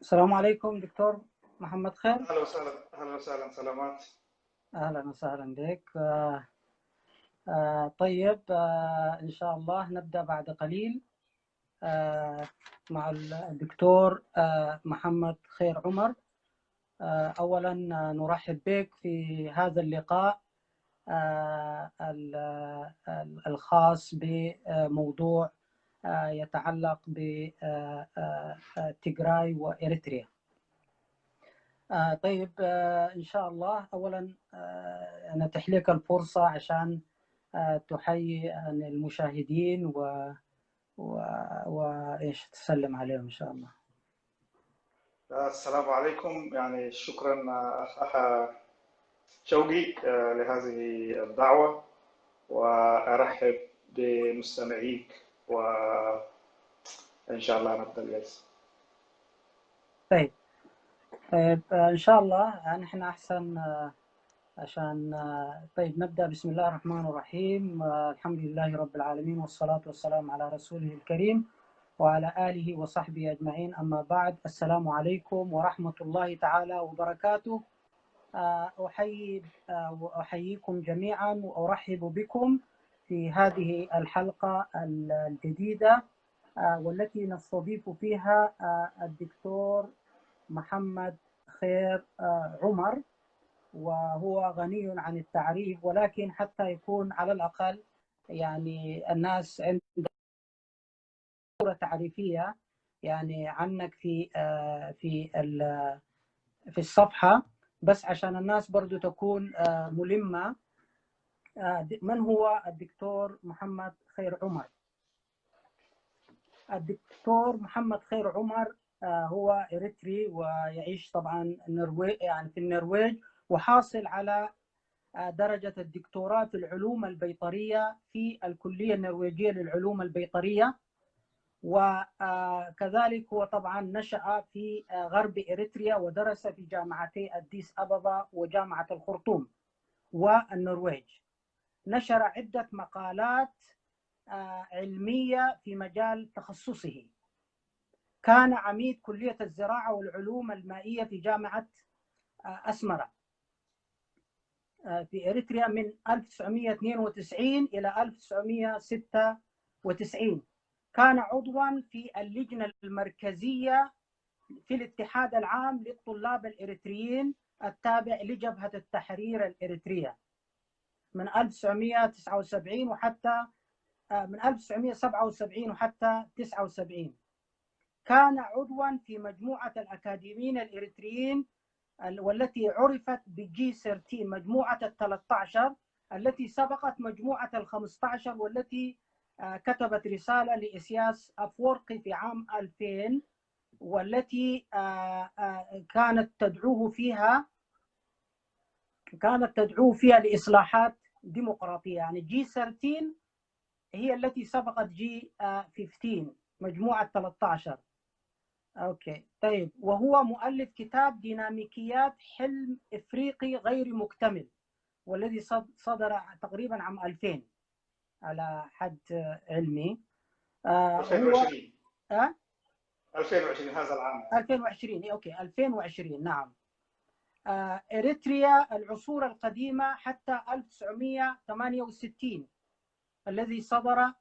السلام عليكم دكتور محمد خير. اهلا وسهلا، اهلا وسهلا، سلامات. اهلا وسهلا بك. طيب، ان شاء الله نبدا بعد قليل مع الدكتور محمد خير عمر. اولا نرحب بك في هذا اللقاء الخاص بموضوع يتعلق بتيغراي وإريتريا. طيب، إن شاء الله أولا نتيح لك الفرصة عشان تحيي المشاهدين وإيش تسلم عليهم إن شاء الله. السلام عليكم، يعني شكرا اخ شوقي لهذه الدعوة، وارحب بمستمعيك، وان شاء الله نبدا الجلسة. طيب، إن شاء الله نحن أحسن عشان طيب نبدأ. بسم الله الرحمن الرحيم. الحمد لله رب العالمين، والصلاة والسلام على رسوله الكريم وعلى آله وصحبه أجمعين. أما بعد، السلام عليكم ورحمة الله تعالى وبركاته. أحييكم جميعا وأرحب بكم في هذه الحلقة الجديدة والتي نستضيف فيها الدكتور محمد خير عمر، وهو غني عن التعريف، ولكن حتى يكون على الأقل يعني الناس عندها صورة تعريفية يعني عنك في الصفحة، بس عشان الناس برضو تكون ملمة. من هو الدكتور محمد خير عمر؟ الدكتور محمد خير عمر هو إريتري ويعيش طبعا يعني في النرويج، وحاصل على درجة الدكتوراه في العلوم البيطرية في الكلية النرويجية للعلوم البيطرية. وكذلك هو طبعا نشأ في غرب إريتريا ودرس في جامعتي أديس أبابا وجامعة الخرطوم والنرويج. نشر عدة مقالات علمية في مجال تخصصه. كان عميد كلية الزراعة والعلوم المائية في جامعة أسمرة في إريتريا من 1992 إلى 1996. كان عضوا في اللجنة المركزية في الاتحاد العام للطلاب الإريتريين التابع لجبهة التحرير الإريترية من 1979 وحتى من 1977 وحتى 79. كان عضوا في مجموعة الأكاديميين الإريتريين والتي عرفت بجي 13، مجموعة ال13 التي سبقت مجموعة ال15، والتي كتبت رسالة لإسياس أفورقي في عام 2000، والتي كانت تدعوه فيها لإصلاحات ديمقراطية. يعني جي 13 هي التي سبقت جي 15، مجموعة 13. أوكي، طيب. وهو مؤلف كتاب ديناميكيات حلم إفريقي غير مكتمل، والذي صدر تقريبا عام 2000 على حد علمي. 2020 هو 2020 هذا العام. 2020 أوكي، 2020 نعم. إريتريا العصور القديمة حتى 1968، الذي صدر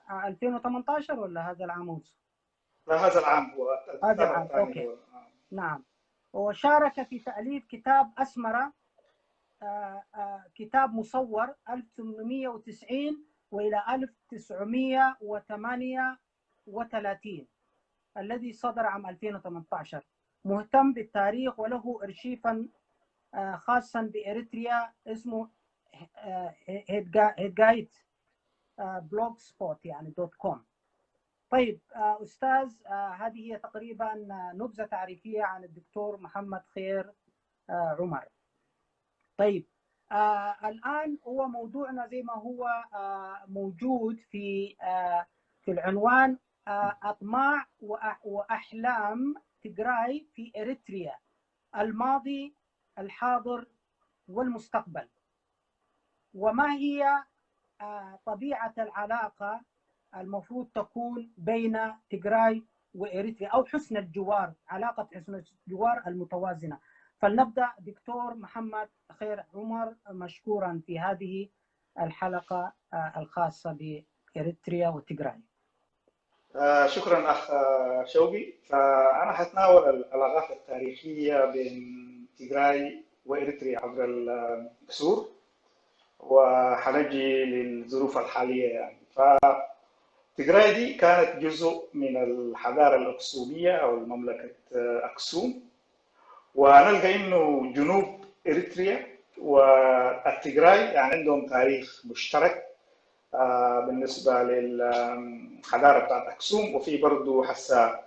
2018 ولا هذا العام ونص؟ لا، هذا العام هو هذا الكتاب العام، الثاني أوكي. هو. نعم. وشارك في تأليف كتاب أسمرة، كتاب مصور 1890 وإلى 1938، الذي صدر عام 2018. مهتم بالتاريخ وله أرشيفا خاصا بإريتريا اسمه هيدجايت بلوج سبوت يعني .com. طيب أستاذ، هذه هي تقريبا نبذة تعريفية عن الدكتور محمد خير عمر. طيب، الآن هو موضوعنا زي ما هو موجود في العنوان، أطماع وأحلام تيغراي في إريتريا، الماضي الحاضر والمستقبل. وما هي طبيعة العلاقة المفروض تكون بين تيغراي وإريتريا، أو حسن الجوار، علاقة حسن الجوار المتوازنة. فلنبدأ دكتور محمد خير عمر مشكورا في هذه الحلقة الخاصة بإريتريا وتيغراي. شكرا أخ شوقي. فأنا حتناول العلاقات التاريخية بين تيغراي وإريتريا عبر العصور، وحنجي للظروف الحالية يعني. فتيغراي دي كانت جزء من الحضارة الأكسومية أو مملكة أكسوم، ونلقى إنه جنوب إريتريا والتيغراي يعني عندهم تاريخ مشترك بالنسبة للحضارة بتاعت أكسوم. وفي برضه حسا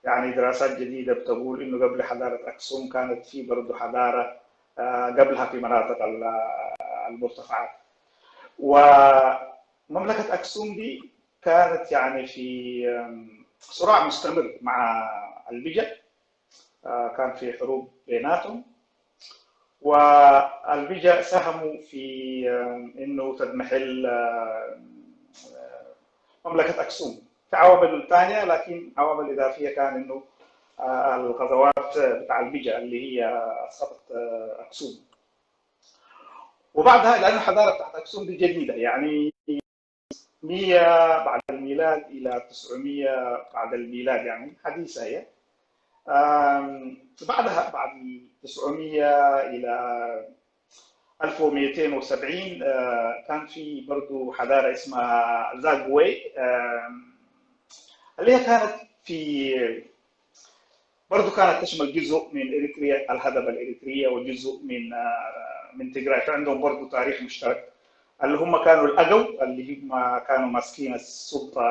يعني دراسات جديدة بتقول إنه قبل حضارة أكسوم كانت في برضه حضارة قبلها في مناطق المرتفعات. ومملكة أكسوم دي كانت يعني في صراع مستمر مع البيجا، كان في حروب بيناتهم، والبيجا ساهموا في انه تضمحل مملكه اكسوم. في عوامل ثانيه، لكن عوامل اضافيه كان انه الغزوات بتاع البيجا اللي هي اسقطت اكسوم. وبعدها لانه الحضاره بتاعت اكسوم دي جديده، يعني 100 بعد الميلاد الى 900 بعد الميلاد، يعني حديثه هي. بعدها بعد 900 الى 1270 كان في برضه حضاره اسمها زاغوي، اللي هي كانت في برضه كانت تشمل جزء من اريتريا، الهضبه الاريتريه، وجزء من تيغراي. فعندهم برضه تاريخ مشترك، اللي هم كانوا الاجو، اللي هم كانوا ماسكين السلطه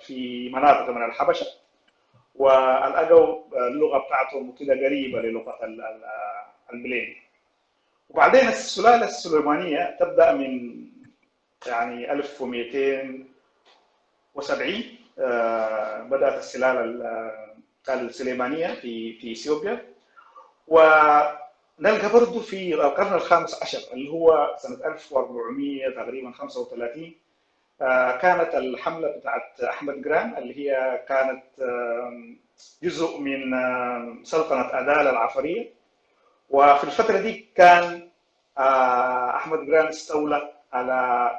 في مناطق من الحبشه. والاجو اللغه بتاعتهم وكده قريبه للغه البلين. وبعدين السلاله السليمانيه تبدا من يعني 1270 بدات السلاله السليمانيه في اثيوبيا. ونلقى برضه في القرن الخامس عشر اللي هو سنه 1400 تقريبا 35 كانت الحمله بتاعت احمد جران، اللي هي كانت جزء من سلطنه ادال العفريه. وفي الفتره دي كان احمد جران استولى على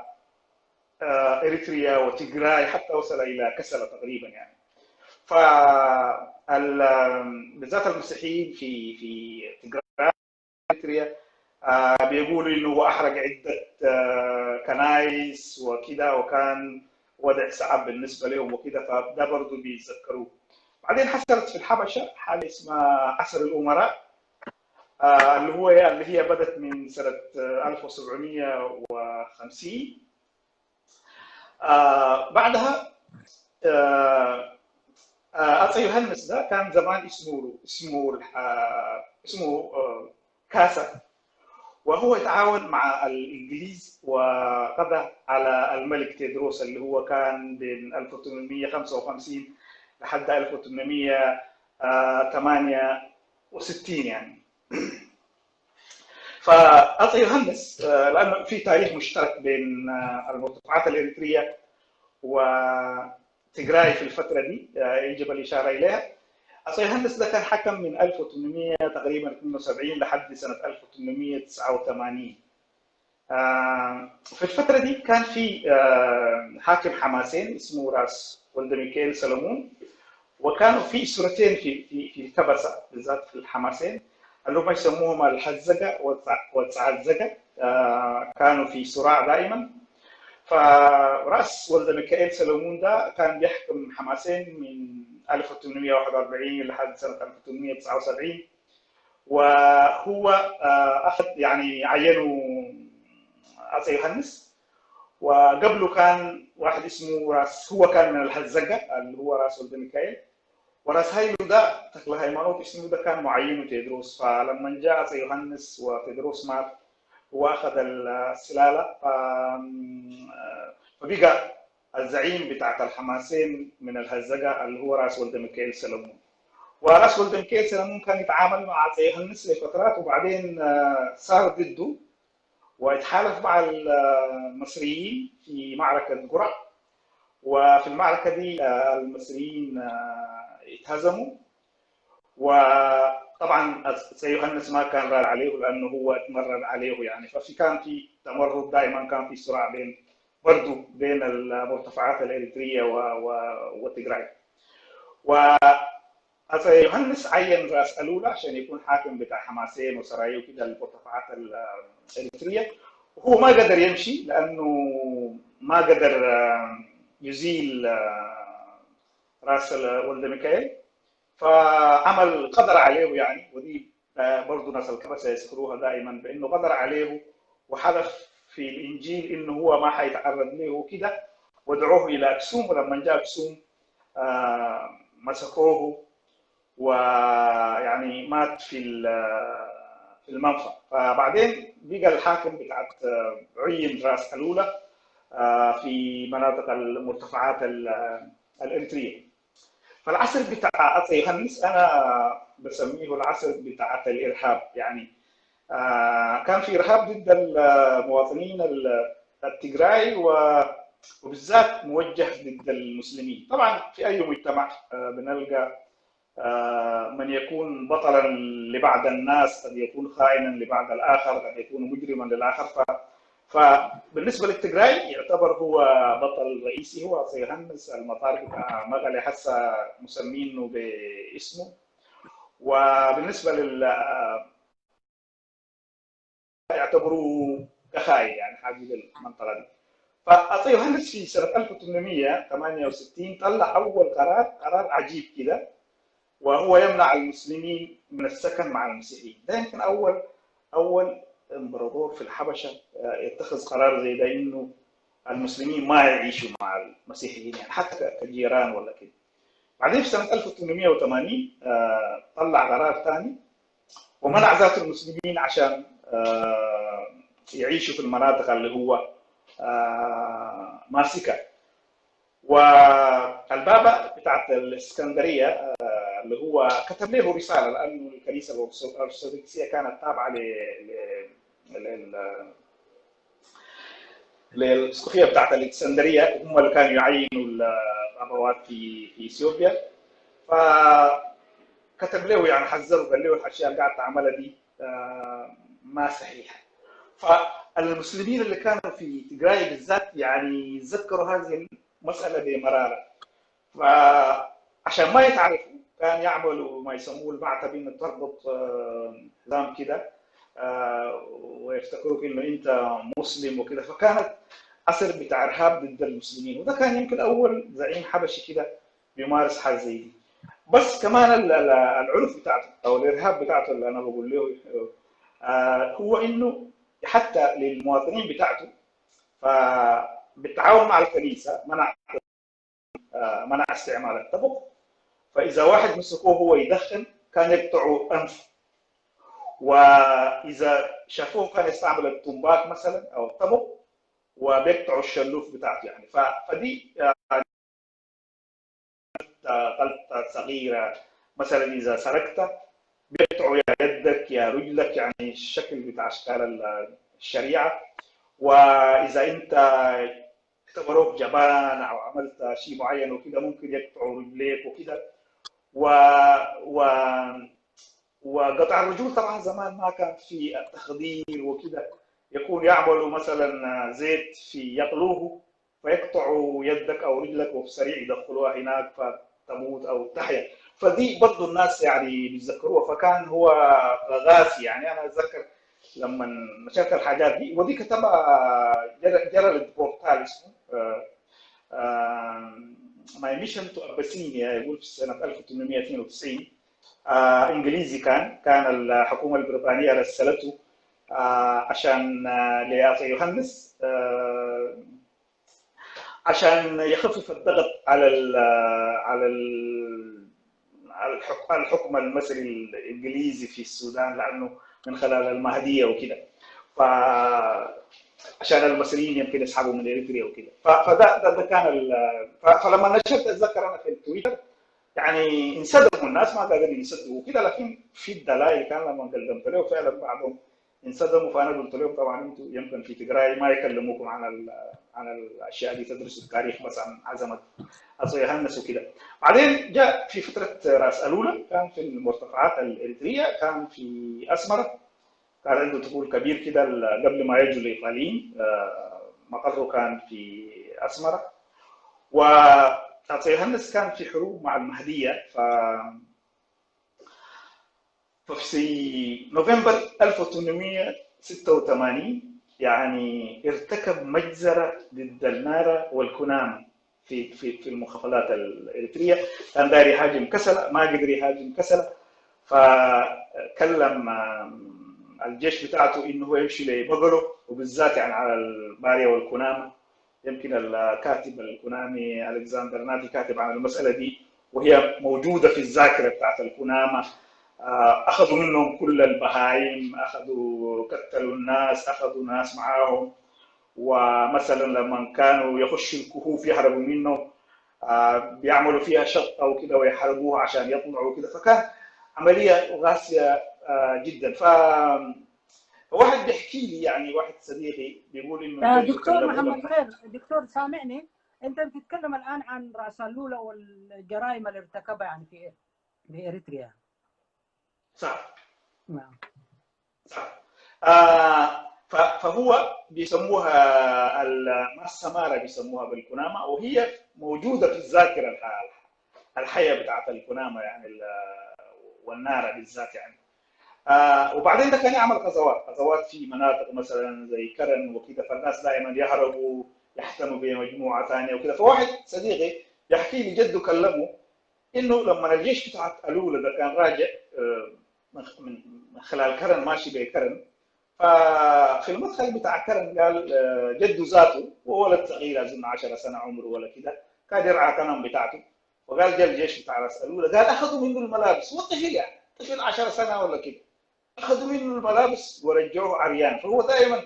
اريتريا وتيغراي، حتى وصل الى كسلة تقريبا يعني. ف بالذات المسيحيين في تيغراي اريتريا بيقولوا انه هو احرق عده كنايس وكده، وكان وضع صعب بالنسبه لهم وكده، فده برضه بيتذكروه. بعدين حصلت في الحبشه حاله اسمها عصر الامراء، اللي هي بدات من سنه 1750. بعدها أتى يوهنس ده كان زمان اسمه كاسا، وهو يتعاون مع الانجليز وقضى على الملك تيدروس اللي هو كان بين 1855 لحد 1868 يعني. فأتى يوهنس لأنه في تاريخ مشترك بين المرتفعات الإريترية وتيغراي في الفترة دي يجب الإشارة إليها. أتى يوهنس ده كان حكم من 1800 تقريبا 72 لحد سنة 1889. في الفترة دي كان في حاكم حماسين اسمه راس ولد ميكائيل سلمون، وكانوا في اسرتين في الكبسة بالذات في الحماسين اللي هم يسموهم الحزقة والتعزقة، كانوا في صراع دائما. فراس ولد ميكائيل سلمون ده كان بيحكم حماسين من 1841 لحد سنة 1879، وهو أخذ يعني عينه أتى يوهنس. وقبله كان واحد اسمه راس، هو كان من الحزقة اللي هو راس ولد ميكائيل، وراس هايلو ده تكل هيمانوت اسمه ده كان معينه تيدروس. فلما جاء أتى يوهنس وتيدروس مات واخذ السلاله، فبقى الزعيم بتاعت الحماسين من الهزقه اللي هو راس ولد ميكائيل سلمون. وراس ولد ميكائيل سلمون كان يتعامل مع أتى يوهنس لفترات، وبعدين صار ضده ويتحالف مع المصريين في معركة قرع. وفي المعركة دي المصريين اتهزموا. وطبعا سيوهنس ما كان راد عليه لانه هو اتمرد عليه يعني، كان في تمرد دائما، كان في صراع بين برضه بين المرتفعات الاريتريه وتجراي. وسيوهنس عين راس الولا عشان يكون حاكم بتاع حماسين وسرايا وكده المرتفعات الاريتريه، وهو ما قدر يمشي لانه ما قدر يزيل راس ولد ميكائيل، فعمل قدر عليه يعني. ودي برضه ناس الكبسه يذكروها دائما بانه قدر عليه وحذف في الانجيل انه هو ما حيتعرض له كده، ودعوه الى اكسوم. ولما جاء اكسوم مسكوه ويعني مات في المنفى. فبعدين بقى الحاكم بتاعت عين راس الولا في مناطق المرتفعات الاريتريه. فالعصر بتاع يوهنس انا بسميه العصر بتاع الارهاب يعني. كان في ارهاب ضد المواطنين التجراي وبالذات موجه ضد المسلمين. طبعا في اي مجتمع بنلقى من يكون بطلا لبعض الناس، قد يكون خائنا لبعض الاخر، قد يكون مجرما للاخر. فبالنسبه للتجراي يعتبر هو بطل رئيسي، هو سيوهنس. المطار بتاع مغلي هسه مسمينه باسمه. وبالنسبه يعتبروه كخاين يعني حاجز المنطقه دي. فسيوهنس في سنه 1868 طلع اول قرار عجيب كده، وهو يمنع المسلمين من السكن مع المسيحيين. ده يمكن اول امبراطور في الحبشه يتخذ قرار زي ده، انه المسلمين ما يعيشوا مع المسيحيين يعني حتى كجيران ولا كده. بعدين في سنه 1880 طلع قرار ثاني ومنع ذات المسلمين عشان يعيشوا في المناطق اللي هو ماسكها. والبابا بتاعت الاسكندريه اللي هو كتب له رساله، لانه الكنيسه الارثوذكسيه كانت تابعه للاسقفيه بتاعت الاسكندريه، هم اللي كانوا يعينوا الابوات في اثيوبيا. فكتب له يعني حذره، قال له الاشياء اللي قاعد تعملها دي ما صحيحه. فالمسلمين اللي كانوا في تجراي بالذات يعني يتذكروا هذه المساله بمراره. فعشان ما يتعرفوا كان يعملوا ما يسموه المعتب، انه تربط حزام كده ويفتكروك انه انت مسلم وكده. فكانت عصر بتاع ارهاب ضد المسلمين، وده كان يمكن اول زعيم حبشي كده بيمارس حاجه زي دي. بس كمان العنف بتاعته او الارهاب بتاعته اللي انا بقول له هو انه حتى للمواطنين بتاعته فبالتعاون مع الكنيسه منع استعمال التبغ. فاذا واحد مسكوه هو يدخن كان يقطعوا انفه، واذا شافوه كان يستعمل التنباك مثلا او التبغ وبيقطعوا الشلوف بتاعته يعني. فدي غلطه صغيره مثلا اذا سرقت بيقطعوا يا يدك يا رجلك، يعني الشكل بتاع اشكال الشريعه. واذا انت اعتبروك جبان او عملت شيء معين وكده ممكن يقطعوا رجليك وكده. وقطع الرجول طبعا زمان ما كان في التخدير وكده، يكون يعملوا مثلا زيت في يقلوه فيقطعوا يدك او رجلك وفي سريع يدخلوها هناك فتموت او تحيا. فدي برضه الناس يعني بيتذكروها. فكان هو غاسي يعني. انا اتذكر لما نشرت الحاجات دي، ودي كتبها جيرالد بورتال اسمه ماي ميشن تو اباسينيا، يقول في سنه 1892. انجليزي كان الحكومه البريطانيه رسلته عشان ليوهنس عشان يخفف الضغط على الحكم المصري الانجليزي في السودان، لانه من خلال المهديه وكده. عشان المصريين يمكن يسحبوا من اريتريا وكده. فده كان فلما نشرت اتذكر انا في التويتر يعني انصدموا الناس، ما قادرين يصدقوا كده، لكن في الدلائل كان لما قدمت له فعلا بعضهم انصدموا. فانا قلت لهم طبعا انتم يمكن في تجراي ما يكلموكم عن عن الاشياء دي، تدرس التاريخ بس عن عظمه اصيهنس وكده. بعدين جاء في فتره راس الولا، كان في المرتفعات الاريتريه، كان في اسمره، كان عنده طفول كبير كده قبل ما يجوا الايطاليين، مقره كان في اسمره. وأصيهنس كان في حروب مع المهديه، ففي نوفمبر 1886 يعني ارتكب مجزرة ضد النارا والكنامة في المخابرات الإريترية. كان داير يهاجم كسلة، ما قدر يهاجم كسلة، فكلم الجيش بتاعته انه هو يمشي لبقره، وبالذات يعني على البارية والكنامة. يمكن الكاتب الكنامي الكسندر ناتي كاتب عن المسألة دي، وهي موجودة في الذاكرة بتاعت الكنامة. اخذوا منهم كل البهايم، اخذوا قتلوا الناس، اخذوا ناس معاهم، ومثلا لما كانوا يخشوا الكهوف يهربوا منه، بيعملوا فيها شطه وكده ويحرقوها عشان يطلعوا كده. فكان عمليه قاسيه جدا. فواحد بيحكي لي، يعني واحد صديقي بيقول انه جده دكتور كلمه محمد لما خير، دكتور سامعني؟ انت بتتكلم الان عن راس اللولة والجرائم اللي ارتكبها يعني في اريتريا. صح نعم. صح. فهو بيسموها السمارة، بيسموها بالكنامة، وهي موجودة في الذاكرة الحية بتاعت الكنامة يعني، والنارة بالذات يعني. وبعدين ده كان يعمل غزوات في مناطق مثلا زي كرن وكده، فالناس دائما يهربوا يحتموا بمجموعة ثانية وكده. فواحد صديقي يحكي لي جده كلمه انه لما الجيش بتاع الأولى ده كان راجع من خلال كرن ماشي بكرن، ففي المدخل بتاع كرم قال جده ذاته، وهو ولد صغير اظن 10 سنه عمره ولا كده، كان يرعى كنم بتاعته. وقال جاء الجيش بتاع راس الأولى، قال اخذوا منه الملابس، هو طفل يعني طفل 10 سنه ولا كده، اخذوا منه الملابس ورجعوه عريان. فهو دائما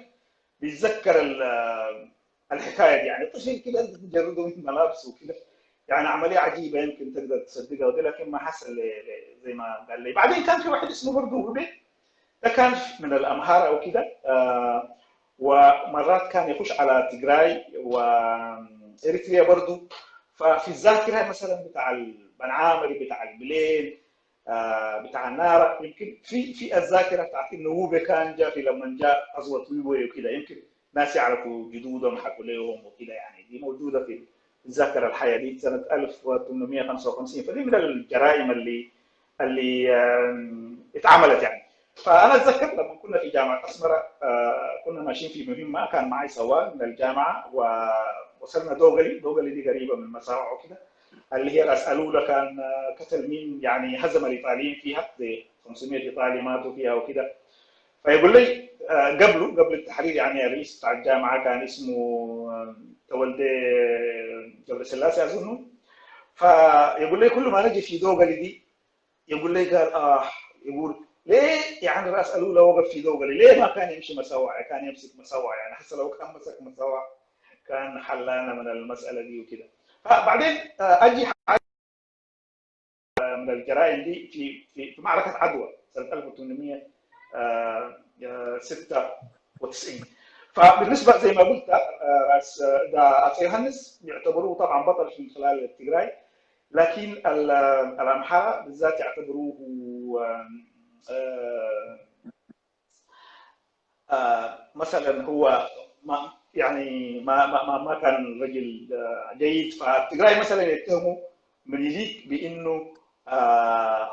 بيتذكر الحكايه دي، يعني طفل كده انت تجرده من ملابس وكده. يعني عمليه عجيبه يمكن تقدر تصدقها ودي، لكن ما حصل زي ما قال لي. بعدين كان في واحد اسمه برضه هوبي، ده كان من الامهار او كده، ومرات كان يخش على تجراي واريتريا برضو. ففي الذاكره مثلا بتاع البنعامري، بتاع البلين، بتاع النار، يمكن في الذاكره بتاعت انه هو كان جاء في لما جاء غزوه ويوي وكده، يمكن ناس يعرفوا جدودهم حكوا لهم وكده، يعني دي موجوده في الذاكره الحيه دي سنه 1855. فدي من الجرائم اللي اتعملت يعني. فانا اتذكر لما كنا في جامعه اسمره، كنا ماشيين في مهمه، كان معي سواق من الجامعه، ووصلنا دوغلي. دوغلي دي قريبه من مساوع وكده، اللي هي راس الولا. كان قتل مين يعني، هزم الايطاليين فيها، زي 500 ايطالي ماتوا فيها وكده. فيقول لي قبل التحرير يعني، الرئيس بتاع الجامعه كان اسمه تولدي جبر سلاسي اظن. فيقول لي كل ما نجي في دوغلي دي، يقول لي قال يقول ليه يعني راس الأولى وقف في دوغلي، ليه ما كان يمشي مسوع، كان يمسك مسوع يعني، حتى لو كان مسك مسوع كان حلانا من المساله دي وكده. فبعدين اجي من الجرائم دي في معركه عدوى سنه 1896. فبالنسبه زي ما قلت، راس ده أصيهنس يعتبروه طبعا بطل من خلال التجراي، لكن الامحاره بالذات يعتبروه مثلا هو ما يعني ما كان رجل جيد. فالتجراي مثلا يتهموا منيليك بانه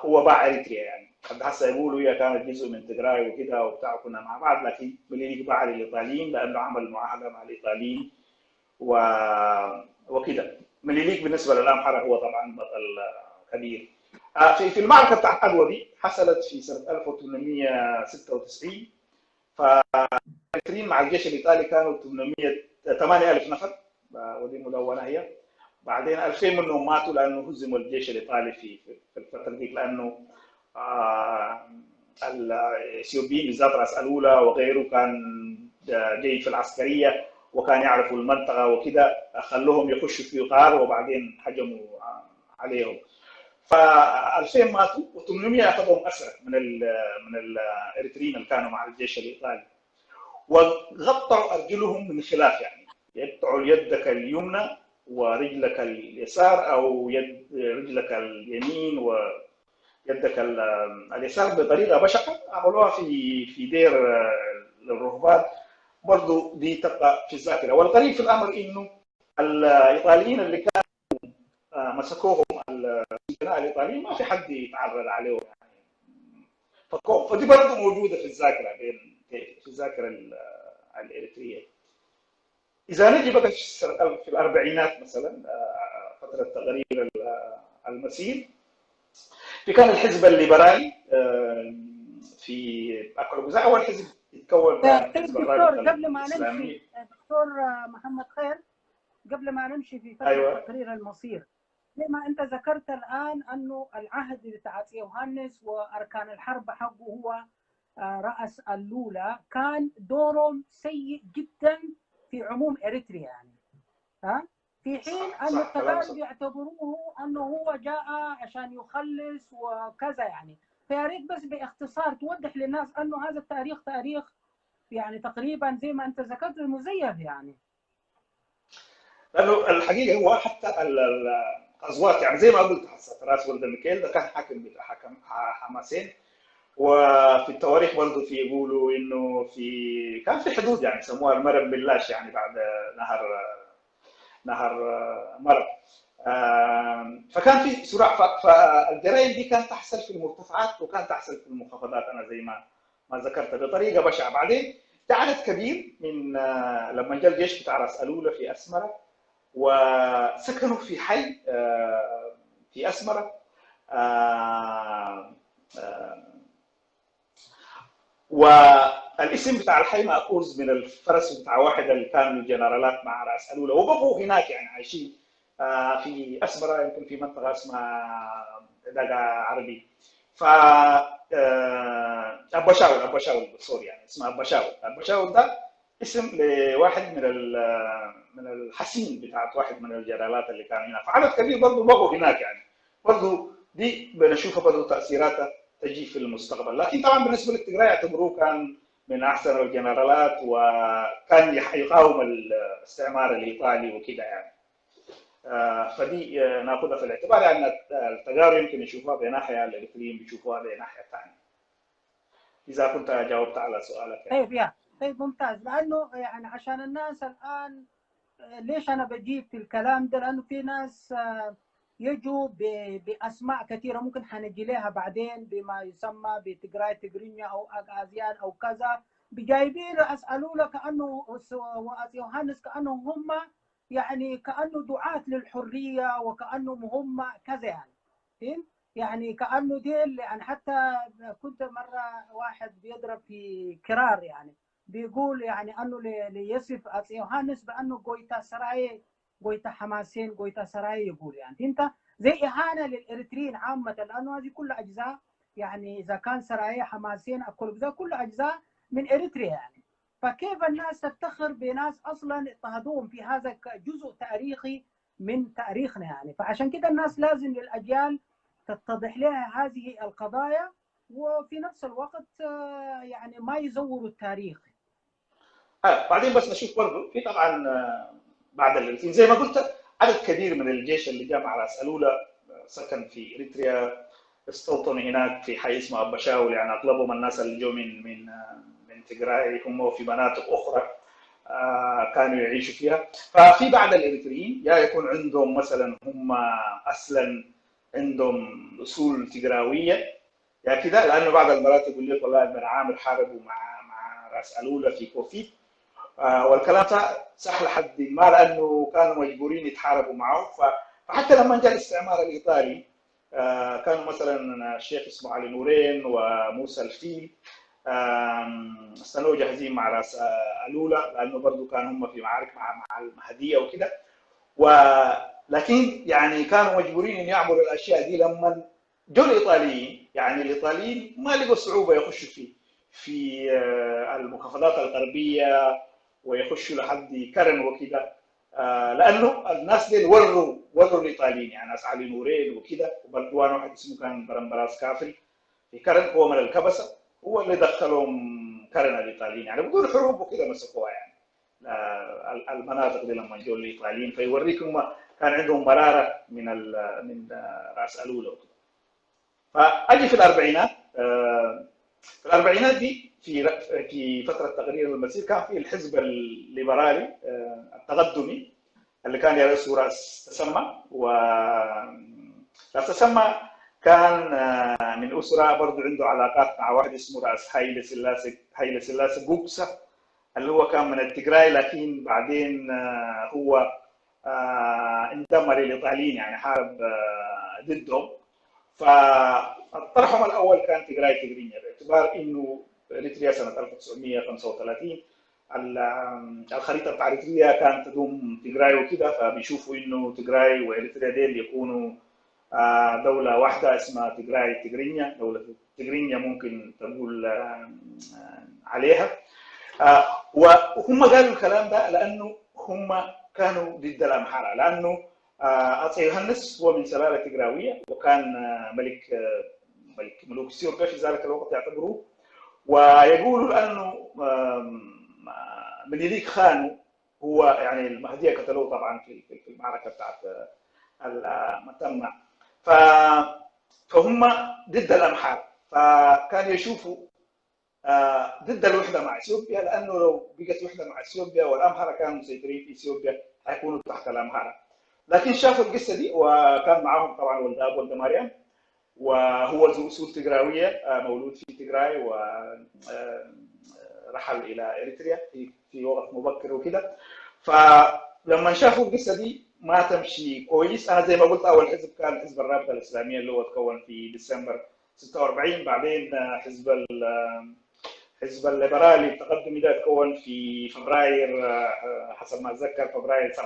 هو باع اريتريا، يعني قد هسه يقولوا هي كانت جزء من تجراي وكده وبتاع، كنا مع بعض، لكن منيليك باع للايطاليين لانه عمل معاهده مع الايطاليين وكده. منيليك بالنسبه للامحره هو طبعا بطل كبير. في المعركه بتاعت عدوى دي حصلت في سنه 1896. مع الجيش الايطالي كانوا 8000 نفر، ودي مدونه هي. بعدين 2000 منهم ماتوا لانه هزموا الجيش الايطالي في الفتره دي، لانه الاثيوبيين بالذات راس الأولى وغيره كان جيد في العسكريه، وكان يعرفوا المنطقه وكده، خلوهم يخشوا في غار وبعدين هجموا عليهم. ف 2000 ماتوا و800 اخذهم اسرى من الاريتريين اللي كانوا مع الجيش الايطالي، وغطوا ارجلهم من خلاف يعني. يدعو يدك اليمنى ورجلك اليسار، او رجلك اليمين ويدك اليسار بطريقه بشعه، عملوها في دير للرهبان. برضه دي تبقى في الذاكره. والغريب في الامر انه الايطاليين اللي كانوا مسكوهم السجناء الايطاليين ما في حد يتعرض عليهم يعني، فكوهم. فدي برضه موجوده في الذاكره، في الذاكره الاريتريه. اذا نجي بقى في الاربعينات مثلا، فتره تغيير المسير، في كان الحزب الليبرالي في اكروبوزا. اول حزب يتكون كان حزب الرابطه قبل ما الاسلاميه. نمشي دكتور محمد خير، قبل ما نمشي في فتره أيوة. تقرير المصير، زي ما انت ذكرت الان انه العهد بتاع يوهانس واركان الحرب حقه هو راس اللولة كان دورهم سيء جدا في عموم اريتريا يعني، ها، في حين ان التجارب يعتبروه انه هو جاء عشان يخلص وكذا يعني. فيا ريت بس باختصار توضح للناس انه هذا التاريخ تاريخ يعني تقريبا زي ما انت ذكرت المزيف يعني. لانه الحقيقه هو حتى الغزوات يعني زي ما قلت، حصه راس ولد ميكيل ده كان حاكم بتاع حماسين. وفي التواريخ برضه في يقولوا انه كان في حدود يعني سموها المرب باللاش يعني بعد نهر مرب. فكان في صراع. فالجرائم دي كانت تحصل في المرتفعات وكانت تحصل في المنخفضات، انا زي ما ذكرت بطريقه بشعه. بعدين في عدد كبير من لما جاء الجيش بتاع راس الولة في اسمره وسكنوا في حي في اسمره، والاسم بتاع الحي ماخوذ من الفرس بتاع واحد اللي كانوا الجنرالات مع راس الولة وبقوا هناك يعني عايشين في اسمره، يمكن في منطقه اسمها دقا عربي. ف ابشاول سوري يعني اسمها ابشاول ده اسم لواحد من الحسين بتاعت واحد من الجنرالات اللي كانوا هنا. فعدد كبير برضه بقوا هناك يعني. برضه دي بنشوفها برضه تاثيراتها تجي في المستقبل. لكن طبعا بالنسبه للتجري يعتبروه كان من احسن الجنرالات وكان يقاوم الاستعمار الايطالي وكده يعني. فدي ناخذها في الاعتبار يعني. التجارب يمكن يشوفوها بناحيه، الاريتريين بيشوفوها بناحيه ثانيه. اذا كنت جاوبت على سؤالك يعني. طيب ممتاز. لانه يعني عشان الناس الان ليش انا بجيب في الكلام ده؟ لانه في ناس يجوا باسماء كثيره ممكن حنجي لها بعدين بما يسمى بتجراي تجرينيا او اغازيان او كذا، بجايبين اسالوا له كانه يوهانس كانه هم يعني كانه دعاة للحريه وكانه هم كذا يعني، فهمت؟ يعني كانه ديل يعني. حتى كنت مره واحد بيضرب في كرار يعني بيقول يعني انه ليصف يوهانس بانه جويتا سراي جويتا حماسين جويتا سراي، يقول يعني انت زي اهانه للاريتريين عامه، لانه هذه كل اجزاء يعني اذا كان سراي حماسين اكل كل اجزاء من اريتريا يعني. فكيف الناس تفتخر بناس اصلا اضطهدوهم في هذا جزء تاريخي من تاريخنا يعني؟ فعشان كده الناس لازم للاجيال تتضح لها هذه القضايا وفي نفس الوقت يعني ما يزوروا التاريخ. بعدين بس نشوف برضه في طبعا بعد الاريتريين زي ما قلت عدد كبير من الجيش اللي جاء مع راس الولة سكن في اريتريا، استوطنوا هناك في حي اسمه ابشاول يعني. اغلبهم الناس اللي جو من تجراي هم وفي مناطق اخرى كانوا يعيشوا فيها. ففي بعض الاريتريين يا يكون عندهم مثلا هم اصلا عندهم اصول تجراويه يا كده، لانه بعض المرات يقول لك والله ابن عامر حاربوا مع راس الولة في كوفيت، والكلام صح لحد ما، لانه كانوا مجبورين يتحاربوا معه. فحتى لما جاء الاستعمار الايطالي كانوا مثلا الشيخ اسمه علي نورين وموسى الفيل استنوا جاهزين مع راس الولة، لانه برضه كانوا هم في معارك مع المهديه وكده. ولكن يعني كانوا مجبورين ان يعملوا الاشياء دي لما جو الايطاليين. يعني الايطاليين ما لقوا صعوبه يخشوا في المحافظات الغربيه ويخشوا لحد كرن وكده، لانه الناس دي وروا الايطاليين يعني. ناس علي نورين وكده، وبردوان واحد اسمه كان برمبراس كافري في كرن هو من الكبسه، هو اللي دخلهم كرن الايطاليين يعني بدون حروب وكده مسكوها يعني. المناطق دي لما جو الايطاليين، فيوريك هم كان عندهم مراره من راس الوله وكده. فاجي في الاربعينات، في الاربعينات دي في فتره تقرير المسير كان في الحزب الليبرالي التقدمي اللي كان يرأسه راس تسمى، راس تسمى كان من اسره برضه عنده علاقات مع واحد اسمه راس هايلي سلاسي بوكسا اللي هو كان من التجراي، لكن بعدين هو انضم للايطاليين يعني حارب ضدهم. فطرحهم الاول كان تجراي تجرينيا باعتبار انه اريتريا سنه 1935 الخريطه بتاع اريتريا كانت تضم تجراي وكده، فبيشوفوا انه تجراي واريتريا ديل يكونوا دوله واحده اسمها تجراي تجرينيا، دوله تجرينيا ممكن تقول عليها. وهم قالوا الكلام ده لانه هم كانوا ضد الامحاره، لانه اطي يوهنس هو من سلاله تجراويه وكان ملوك اثيوبيا في ذلك الوقت يعتبروه، ويقولوا لانه منيليك خان هو يعني المهديه قتلوه طبعا في المعركه بتاعت المتمع، فهم ضد الامحار، فكان يشوفوا ضد الوحده مع اثيوبيا، لانه لو بقت وحده مع اثيوبيا والامحره كانوا مسيطرين في اثيوبيا حيكونوا تحت الامحره. لكن شافوا القصه دي وكان معاهم طبعا ولد اب ولد مريم، وهو ذو اصول تجراويه مولود في تجراي ورحل الى اريتريا في وقت مبكر وكده. فلما شافوا القصه دي ما تمشي كويس، انا زي ما قلت اول حزب كان حزب الرابطه الاسلاميه اللي هو تكون في ديسمبر 46، بعدين حزب الليبرالي التقدمي ده تكون في فبراير حسب ما اتذكر فبراير 47،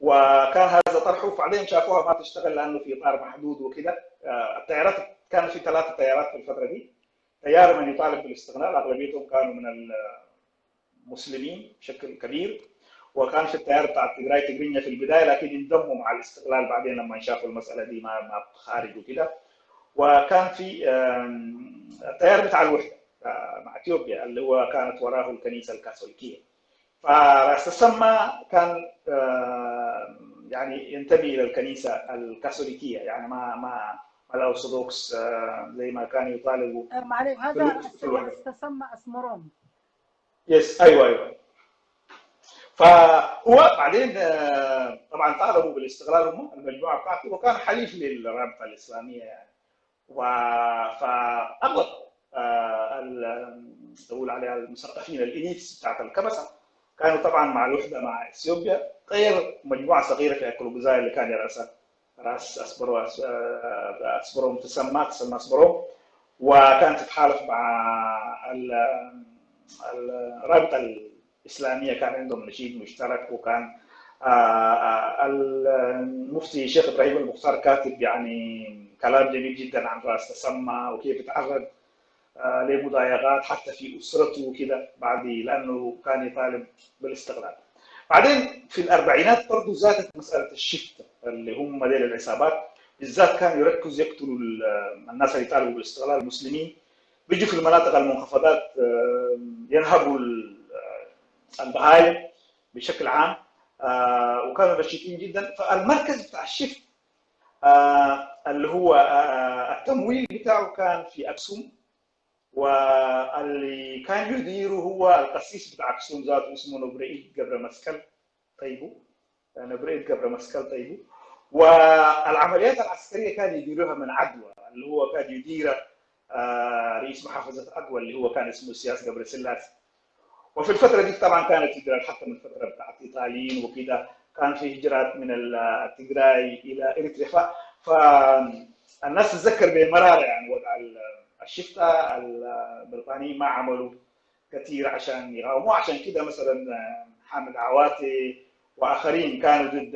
وكان هذا طرحه. بعدين شافوها ما تشتغل لانه في اطار محدود وكده. التيارات كان في 3 تيارات في الفتره دي، تيار من يطالب بالاستقلال اغلبيتهم كانوا من المسلمين بشكل كبير، وكان في التيار بتاع تجراي تجرينيا في البدايه، لكن انضموا مع الاستقلال بعدين لما شافوا المساله دي ما خارج وكده. وكان في التيار بتاع الوحده مع اثيوبيا اللي هو كانت وراه الكنيسه الكاثوليكيه. فراس تسمى كان يعني ينتمي الى الكنيسه الكاثوليكيه، يعني ما الارثوذكس زي ما كانوا يطالبوا. معلش هذا تسمى اسمرون. يس ايوه. فهو بعدين طبعا طالبوا بالاستقلال هم المجموعه بتاعته، وكان حليف للرابطه الاسلاميه يعني. فاغلب نقول عليها المثقفين الاليتس بتاعت الكبسه كانوا طبعا مع الوحده مع اثيوبيا، غير مجموعه صغيره في الكلوبزاي اللي كان يرأسها راس اسبروم تسمى اسبروم، وكانت تتحالف مع الرابطه الاسلاميه، كان عندهم نشيد مشترك، وكان المفتي شيخ ابراهيم المختار كاتب يعني كلام جميل جدا عن راس تسمى وكيف تعرض لمضايقات حتى في اسرته وكده بعد، لانه كان يطالب بالاستقلال. بعدين في الاربعينات برضه زادت مساله الشفته اللي هم ديل العصابات بالذات، كانوا يركزوا يقتلوا الناس اللي يطالبوا بالاستقلال المسلمين، بيجوا في المناطق المنخفضات ينهبوا البهايم بشكل عام، وكانوا نشيطين جدا. فالمركز بتاع الشفت اللي هو التمويل بتاعه كان في اكسوم، واللي كان يديره هو القسيس بتاع اكسوم ذاته اسمه نبرئيد قبر مسكل طيبو، والعمليات العسكريه كان يديروها من عدوى اللي هو كان يديره رئيس محافظه عدوى اللي هو كان اسمه سياس قبر سلاسي. وفي الفتره دي طبعا كانت هجرات حتى من الفتره بتاعت الايطاليين وكده، كان في هجرات من التجراي الى اريتريا. فالناس تتذكر بمراره يعني وضع الشفته البريطانيين ما عملوا كثير عشان يقاوموا، عشان كده مثلا حامد عواتي واخرين كانوا ضد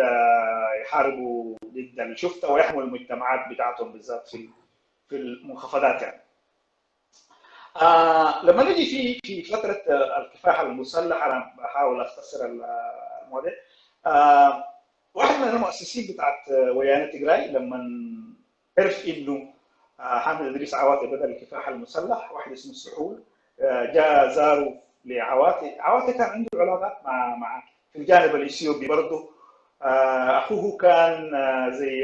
يحاربوا ضد الشفته ويحموا المجتمعات بتاعتهم بالذات في المنخفضات يعني. لما نجي في فتره الكفاح المسلح، انا بحاول اختصر الموضوع. واحد من المؤسسين بتاعت ويانا تجراي لما عرف انه حامد ادريس عواتي بدا الكفاح المسلح، واحد اسمه السحول جاء زاره لعواتي. عواتي كان عنده علاقات مع في الجانب الاثيوبي برضه. اخوه كان زي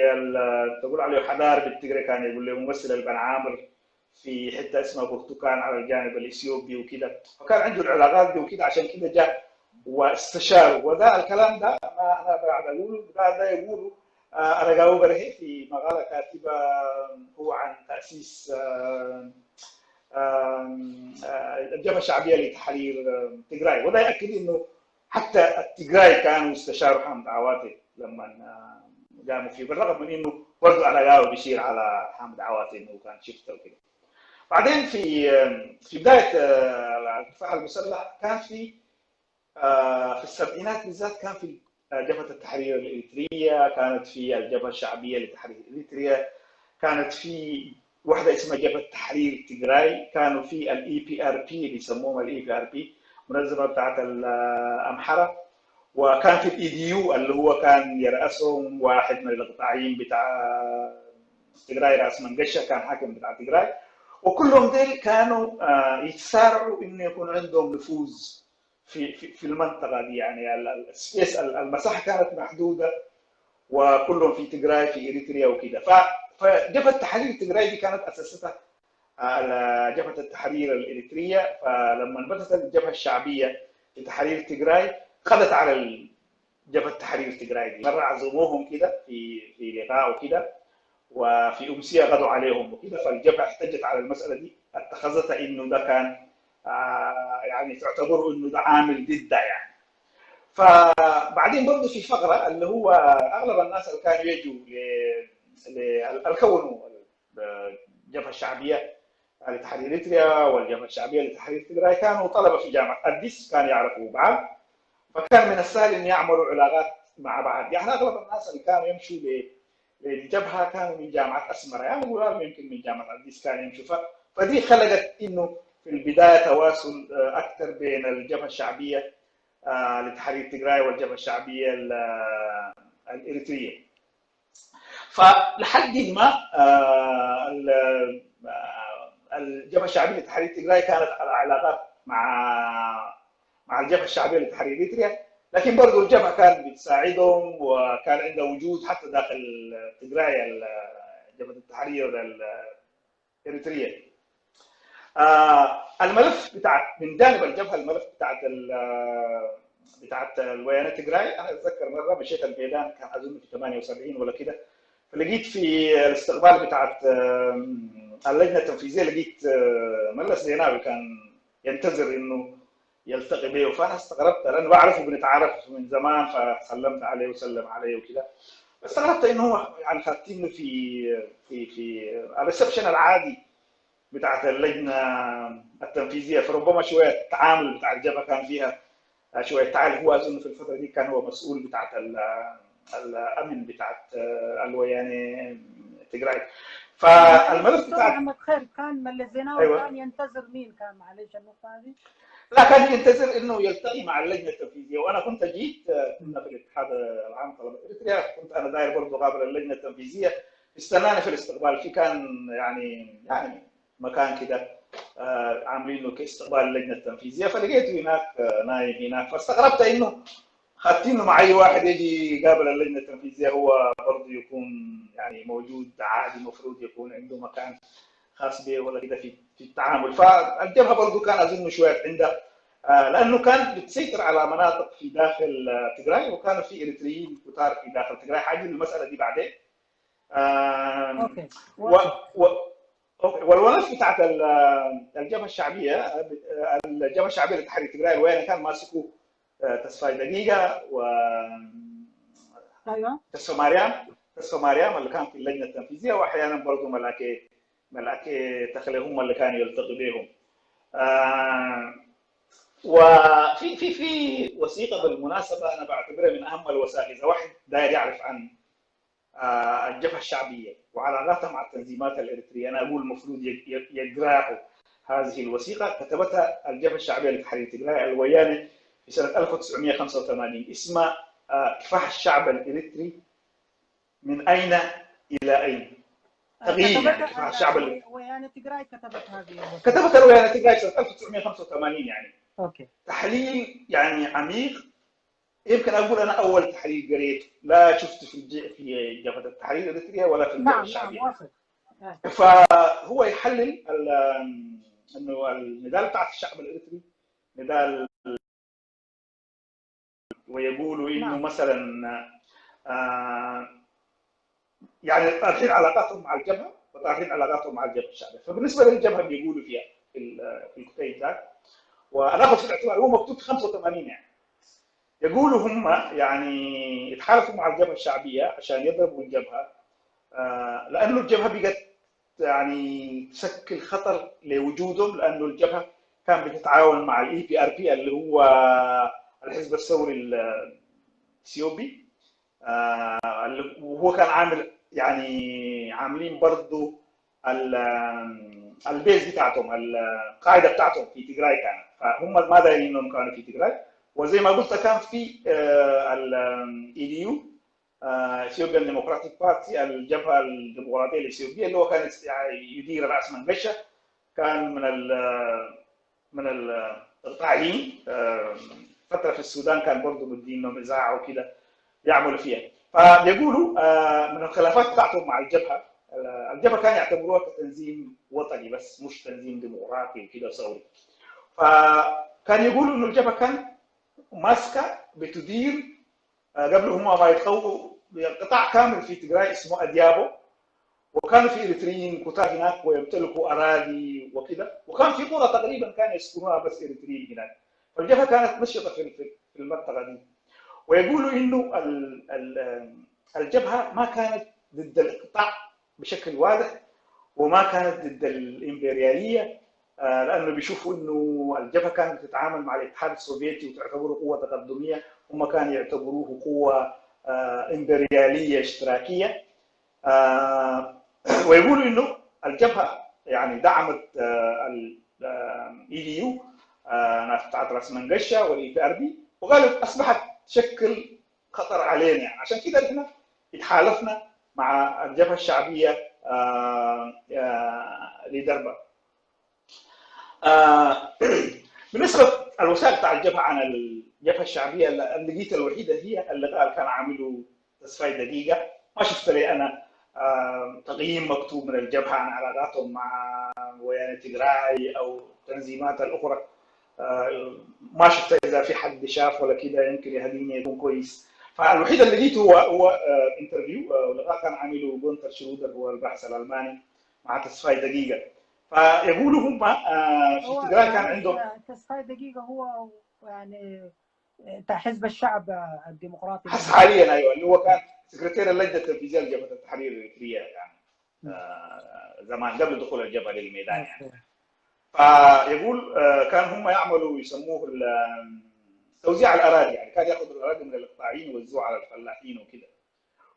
تقول عليه حدار بالتقري، كان يقول له ممثل البن عامر في حته اسمها برتقان على الجانب الاثيوبي وكده، فكان عنده العلاقات دي وكده، عشان كده جاء واستشاره. وده الكلام ده ما انا قاعد اقوله، ده يقوله أرجاو برهي في مقالة كاتبة هو عن تأسيس الجبهة الشعبية لتحرير تجراي، وده يأكد إنه حتى التجراي كانوا استشاروا حامد عواتي لما قاموا فيه، بالرغم من إنه برضه أرجاو بيشير على حامد عواتي إنه كان شفته وكده. بعدين في بداية الدفاع المسلح كان في السبعينات بالذات كان في جبهة التحرير الإريترية، كانت في الجبهة الشعبية لتحرير إريتريا، كانت في واحدة اسمها جبهة تحرير تجراي، كانوا في الاي بي ار بي اللي يسموها الاي بي ار بي، منظمة بتاعت الأمحرة، وكان في الاي دي يو اللي هو كان يرأسهم واحد من الإقطاعيين بتاع تجراي، رأس منقشة كان حاكم بتاع تجراي، وكلهم ديل كانوا يتسارعوا إنه يكون عندهم نفوذ في المنطقه دي. يعني السبيس المساحه كانت محدوده، وكلهم في تجراي في اريتريا وكده. فجبهه تحرير تجراي دي كانت اسستها على جبهه التحرير الاريتريه، فلما بدات الجبهه الشعبيه لتحرير تجراي خذت على جبهه تحرير تجراي دي. مره عزموهم كده في لقاء وكده، وفي امسيه غدوا عليهم وكده، فالجبهه احتجت على المساله دي، اتخذتها انه ده كان يعني تعتبر انه ده عامل ضده يعني. فبعدين برضه في فقره اللي هو اغلب الناس اللي كانوا يجوا الكونوا الجبهه الشعبيه لتحرير اريتريا والجبهه الشعبيه لتحرير تجراي كانوا طلبه في جامعه اديس، كانوا يعرفوا بعض، فكان من السهل ان يعملوا علاقات مع بعض. يعني اغلب الناس اللي كانوا يمشوا للجبهه كانوا من جامعه اسمره، يعني يمكن من جامعه اديس كانوا يمشوا. فدي خلقت انه في البدايه تواصل اكثر بين الجبهه الشعبيه لتحرير تجراي والجبهه الشعبيه الاريتريه. فلحد ما الجبهه الشعبيه لتحرير تجراي كانت على علاقات مع الجبهه الشعبيه لتحرير اريتريا، لكن برضه الجبهه كانت بتساعدهم، وكان عندها وجود حتى داخل تجراي جبهه التحرير الاريتريه. الملف بتاع من جانب الجبهه، الملف بتاعت الويانه تجراي، انا اتذكر مره مشيت الميدان كان اظن في 78 ولا كده، فلقيت في الاستقبال بتاعت اللجنه التنفيذيه لقيت ملس زيناوي كان ينتظر انه يلتقي به، فانا استغربت لانه بعرفه بنتعرف من زمان، فسلمت عليه وسلم عليه وكده. استغربت انه هو يعني خاطينه في الريسبشن العادي بتاعت اللجنه التنفيذيه، فربما شويه التعامل بتاع الجبهه كان فيها شويه تعال. هو اظن في الفتره دي كان هو مسؤول بتاعت الامن بتاعت الويانه تجراي. فالملف دكتور محمد خير، كان ملس زيناوي أيوة. كان ينتظر مين؟ كان معلش النقطه هذه. لا، كان ينتظر انه يلتقي مع اللجنه التنفيذيه، وانا كنت جيت كنا في الاتحاد العام طلبه اريتريا، كنت انا داير برضه قابل اللجنه التنفيذيه، استناني في الاستقبال، في كان يعني مكان كده عاملينه كاستقبال اللجنه التنفيذيه، فلقيته هناك نايم هناك، فاستغربت انه خاطينه مع اي واحد يجي يقابل اللجنه التنفيذيه هو برضه يكون يعني موجود عادي، المفروض يكون عنده مكان خاص به ولا كده في التعامل. فالجبهه برضه كان اظن شويه عنده لانه كان بتسيطر على مناطق في داخل تجراي، وكانوا في اريتريين كتار في داخل تجراي، حاجه المساله دي بعدين. اوكي. والونس بتاعت الجبهه الشعبيه، الجبهه الشعبيه لتحرير تجراي وين كان ماسكه تصفاي دقيقه و ايوه تصفى مريم اللي كان في اللجنه التنفيذيه، واحيانا برضه ملاكي تخلي هم اللي كانوا يلتقي بهم. وفي وثيقه بالمناسبه انا بعتبرها من اهم الوثائق، اذا واحد داير يعرف عن الجبهه الشعبيه وعلاقاتها مع التنظيمات الاريتريه، انا اقول المفروض يقراوا هذه الوثيقه. كتبتها الجبهه الشعبيه لتحرير تجراي الويانه في سنه 1985، اسمها كفاح الشعب الاريتري من اين الى اين. تغيير يعني كفاح الشعب ويانه تجراي كتبت هذه كتبتها الويانه تجراي سنه 1985 يعني. اوكي. تحليل يعني عميق. يمكن اقول انا اول تحليل قريته لا شفته في جبهه التحرير الاريتريه ولا في الجبهه نعم نعم، الشعبيه. واصل. آه. فهو يحلل انه النضال بتاع الشعب الاريتري نضال، ويقولوا انه نعم. مثلا آه، يعني طارحين علاقاتهم مع الجبهه وطارحين علاقاتهم مع الجبهه الشعبيه. فبالنسبه للجبهه بيقولوا فيها في الكتيب ذاك، وناخذ في الاعتبار هو مكتوب في 85 يعني. يقولوا هم يعني يتحالفوا مع الجبهه الشعبيه عشان يضربوا الجبهه، لانه الجبهه بقت يعني تشكل خطر لوجودهم، لانه الجبهه كان بتتعاون مع الاي بي ار بي اللي هو الحزب الثوري الاثيوبي، وهو كان عامل يعني عاملين برضه البيز بتاعتهم، القاعده بتاعتهم في تجراي كانت، فهم ما دايرين انهم كانوا في تجراي. وزي ما قلت كان في الاي دي يو، اثيوبيان ديموكراتيك بارتي، الجبهه الديمقراطيه الاثيوبيه اللي هو كان يدير راس منقشه، كان من القاعدين فتره في السودان، كان برضه مدينهم اذاعه وكده يعملوا فيها. فبيقولوا من الخلافات بتاعتهم مع الجبهه، الجبهه كان يعتبروها كتنظيم وطني بس مش تنظيم ديمقراطي وكده ثوري. فكان يقولوا انه الجبهه كان ماسكه بتدير قبل هم ما يتخووا قطاع كامل في تجراي اسمه اديابو، وكانوا في اريتريين كتار هناك ويمتلكوا اراضي وكده، وكان في قرى تقريبا كانوا يسكنوها بس اريتريين هناك. فالجبهه كانت نشطه في المنطقه دي. ويقولوا انه الجبهه ما كانت ضد الاقطاع بشكل واضح، وما كانت ضد الامبرياليه، لانه بيشوفوا انه الجبهه كانت تتعامل مع الاتحاد السوفيتي وتعتبره قوه تقدميه، هم كانوا يعتبروه قوه امبرياليه اشتراكيه. ويقولوا انه الجبهه يعني دعمت الاي دي يو، ناس بتاعت راس منقشه والاي بي ار بي، وقالوا اصبحت تشكل خطر علينا يعني. عشان كده احنا اتحالفنا مع الجبهه الشعبيه لدربه. بالنسبه الوثائق بتاع الجبهه عن الجبهه الشعبيه، اللي لقيت الوحيده هي اللي قال كان عامله تصفيه دقيقه. ما شفت لي انا تقييم مكتوب من الجبهه عن علاقاتهم مع ويان تجراي او التنظيمات الاخرى. ما شفت اذا في حد شاف ولا كده، يمكن يهديني يكون كويس. فالوحيد اللي لقيته هو انترفيو لقاء كان عامله جونتر شرودر، هو الباحث الالماني، مع تصفيه دقيقه. فيقولوا هم في هو تجراي كان معلش، عندهم تصفية دقيقة هو يعني بتاع حزب الشعب الديمقراطي حاليا ايوه، اللي هو كان سكرتير اللجنه التنفيذيه لجبهه التحرير الاريتريه يعني زمان قبل دخول الجبهه للميدان يعني. اوكي. فيقول كان هم يعملوا يسموه توزيع الاراضي، يعني كان ياخذوا الاراضي من الاقطاعيين ويوزعوها على الفلاحين وكده.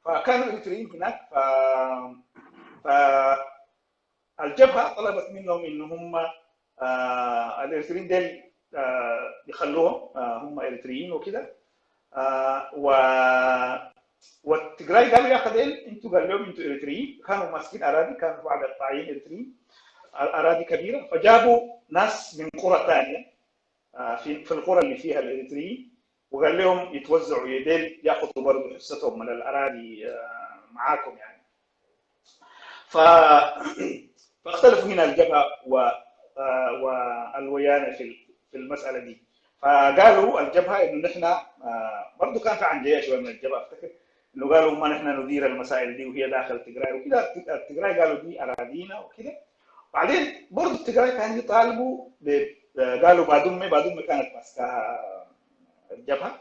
فكانوا الاريتريين هناك، فالجبهه طلبت منهم ان هم الاريتريين ديل يخلوهم هم اريتريين وكده. و والتجراي قالوا يا اخي انتوا، قال لهم انتوا اريتريين، كانوا ماسكين اراضي، كانوا بعض اقطاعيين اريتريين اراضي كبيره، فجابوا ناس من قرى ثانيه في القرى اللي فيها الاريتريين، وقال لهم يتوزعوا يدين ياخذوا برضه حصتهم من الاراضي معاكم يعني. ف فاختلفوا هنا الجبهه والويانه في المساله دي. فقالوا الجبهه انه نحن برضه كان في عنجيه شويه من الجبهه، افتكر انه قالوا ما نحن ندير المسائل دي وهي داخل تجراي وكده. التجراي قالوا دي اراضينا وكده. بعدين برضه التجراي كانوا يطالبوا قالوا بادومي كانت ماسكاها الجبهه،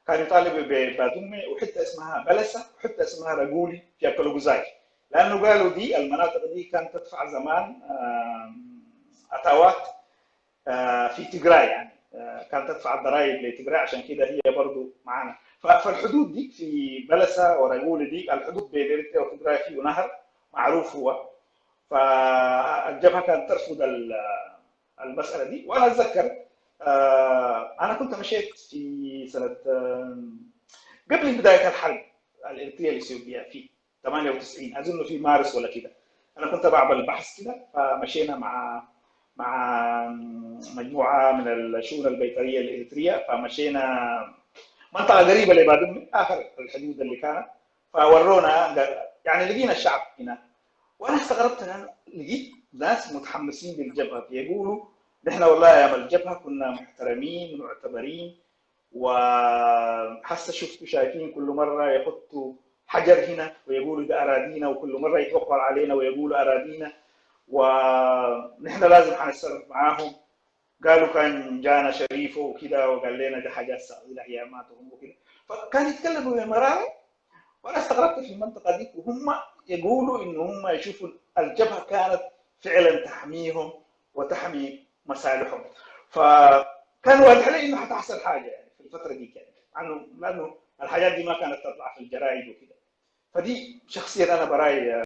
كان يطالب ببادومي وحته اسمها بلسه وحته اسمها رجولي في الكلوجوزاي، لانه قالوا دي المناطق دي كانت تدفع زمان اتاوات في تجراي يعني، كانت تدفع الضرائب لتجراي، عشان كده هي برضه معانا. فالحدود دي في بلسه ورجولي دي الحدود بين اريتريا وتجراي فيه نهر معروف هو. فالجبهه كانت ترفض المساله دي. وانا اتذكر انا كنت مشيت في سنه قبل بدايه الحرب الاريتريه الاثيوبيه في 98 اظن في مارس ولا كده. انا كنت بعمل بحث كده، فمشينا مع مع مجموعه من الشؤون البيطريه الاريتريه، فمشينا منطقه قريبه لبادم، اخر الحدود اللي كانت، فورونا يعني لقينا الشعب هنا. وانا استغربت، انا لقيت ناس متحمسين للجبهه يقولوا نحن والله ايام الجبهه كنا محترمين ومعتبرين، وحتى شفتوا شايفين كل مره يحطوا حجر هنا ويقولوا ده اراضينا، وكل مره يتوقعوا علينا ويقولوا اراضينا ونحن لازم حنتصرف معاهم. قالوا كان جانا شريفه وكده وقال لنا دي حاجات الهياماتهم وكده، فكان يتكلموا بمراره. وانا استغربت في المنطقه دي، وهم يقولوا ان هم يشوفوا الجبهه كانت فعلا تحميهم وتحمي مصالحهم. فكان واضح لي انه حتحصل حاجه يعني في الفتره دي، يعني عنه لانه الحاجات دي ما كانت تطلع في الجرائد وكده. فدي شخصيا انا براي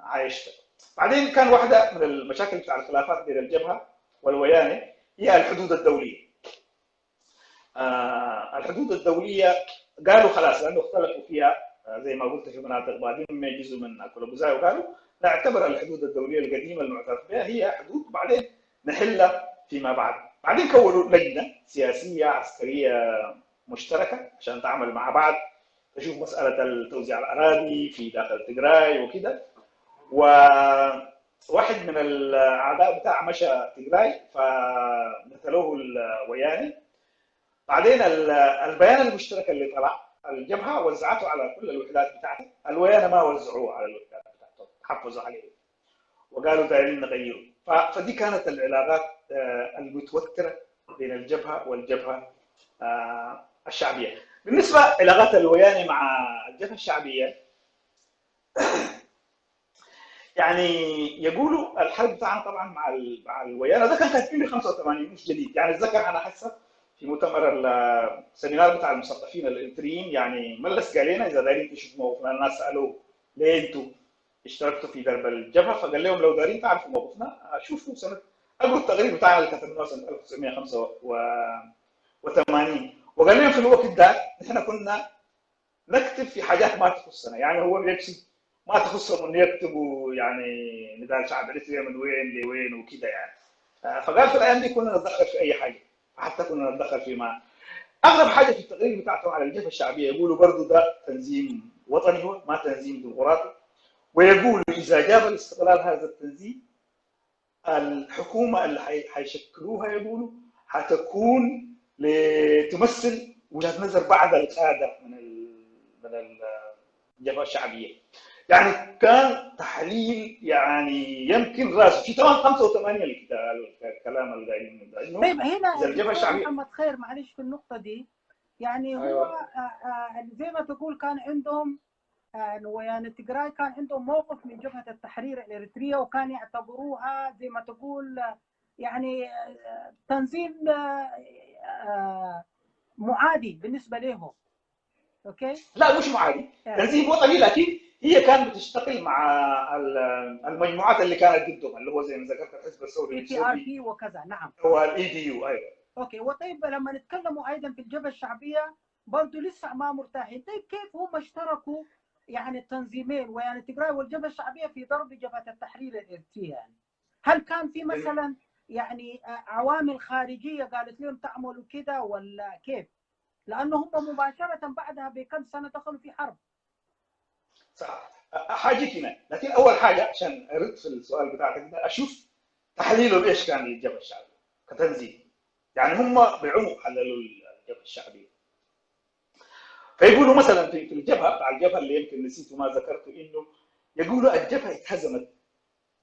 عايشتها. بعدين كان واحده من المشاكل بتاع الخلافات بين الجبهه والويانه هي الحدود الدوليه. الحدود الدوليه قالوا خلاص لانه اختلفوا فيها، زي ما قلت في مناطق بعدين ما يجزوا من كولوبوزاي، وقالوا نعتبر الحدود الدوليه القديمه المعترف بها هي حدود، بعدين نحلها فيما بعد. بعدين كونوا لجنه سياسيه عسكريه مشتركه عشان تعمل مع بعض، تشوف مساله توزيع الاراضي في داخل تجراي وكده. وواحد من الاعداء بتاع مشى تجراي فقتلوه الوياني. بعدين البيان المشترك اللي طلع الجبهه وزعته على كل الوحدات بتاعتها، الويانه ما وزعوه على الوحدات بتاعتهم، حفظوا عليه وقالوا دايرين نغيره. فدي كانت العلاقات المتوتره بين الجبهه والجبهه الشعبيه. بالنسبه علاقات الويانه مع الجبهه الشعبيه، يعني يقولوا الحرب بتاعنا طبعا مع الويانه ده كان كاتبين لي 85 مش جديد، يعني اتذكر انا حاسه في مؤتمر السيمينار بتاع المثقفين الاريتريين، يعني ملس قال لنا اذا دايرين تشوفوا موقفنا، الناس سالوه ليه انتم اشتركتوا في درب الجبهه؟ فقال لهم لو دايرين تعرفوا موقفنا شوفوا سنه، اقروا التقرير بتاعنا اللي كتبناه سنه 1985. وقال لهم في الوقت ده نحن كنا نكتب في حاجات ما تخصنا، يعني هو يقصد ما تخصهم انه يكتبوا يعني نضال شعب اريتريا من وين لوين وكده يعني. فقال في الايام دي كنا نتدخل في اي حاجه، حتى كنا نتدخل في ما اغرب حاجه في التقرير بتاعتهم على الجبهه الشعبيه، يقولوا برضه ده تنظيم وطني هو ما تنظيم ديمقراطي، ويقولوا اذا جاب الاستقلال هذا التنظيم الحكومه اللي حيشكلوها يقولوا حتكون لتمثل وجهه نظر بعض القاده من الجبهه الشعبيه. يعني كان تحليل يعني يمكن راسه في طبعا 85 الكلام اللي قايلينه ده، انه طيب هنا اذا الجبهه دكتور الشعبيه. محمد خير، معلش في النقطة دي، يعني هو ايوه زي ما تقول كان عندهم ويان تجراي كان عندهم موقف من جبهة التحرير الإريترية، وكان يعتبروها زي ما تقول يعني تنظيم معادي بالنسبة لهم. اوكي؟ لا مش معادي، تنظيم وطني، لكن هي كانت بتشتغل مع المجموعات اللي كانت ضدهم، اللي هو زي ما ذكرت الحزب الثوري APRP وكذا. نعم. هو الاي دي يو. ايوه اوكي. وطيب لما نتكلموا ايضا في الجبهة الشعبية برضه لسه ما مرتاحين، طيب كيف هم اشتركوا يعني التنظيمين ويعني تجراي والجبهة الشعبية في ضرب جبهة التحرير الإريترية؟ يعني هل كان في مثلا يعني عوامل خارجية قالت لهم تعملوا كده ولا كيف؟ لأنه هم مباشرة بعدها بكم سنة دخلوا في حرب. صح، حاجتي هنا، لكن اول حاجه عشان ارد في السؤال بتاعتك ده اشوف تحليله ايش كان للجبهه الشعبيه كتنظيم. يعني هم بعمق حللوا الجبهه الشعبيه، فيقولوا مثلا في الجبهه بتاع الجبهه اللي يمكن نسيت وما ذكرته، انه يقولوا الجبهه اتهزمت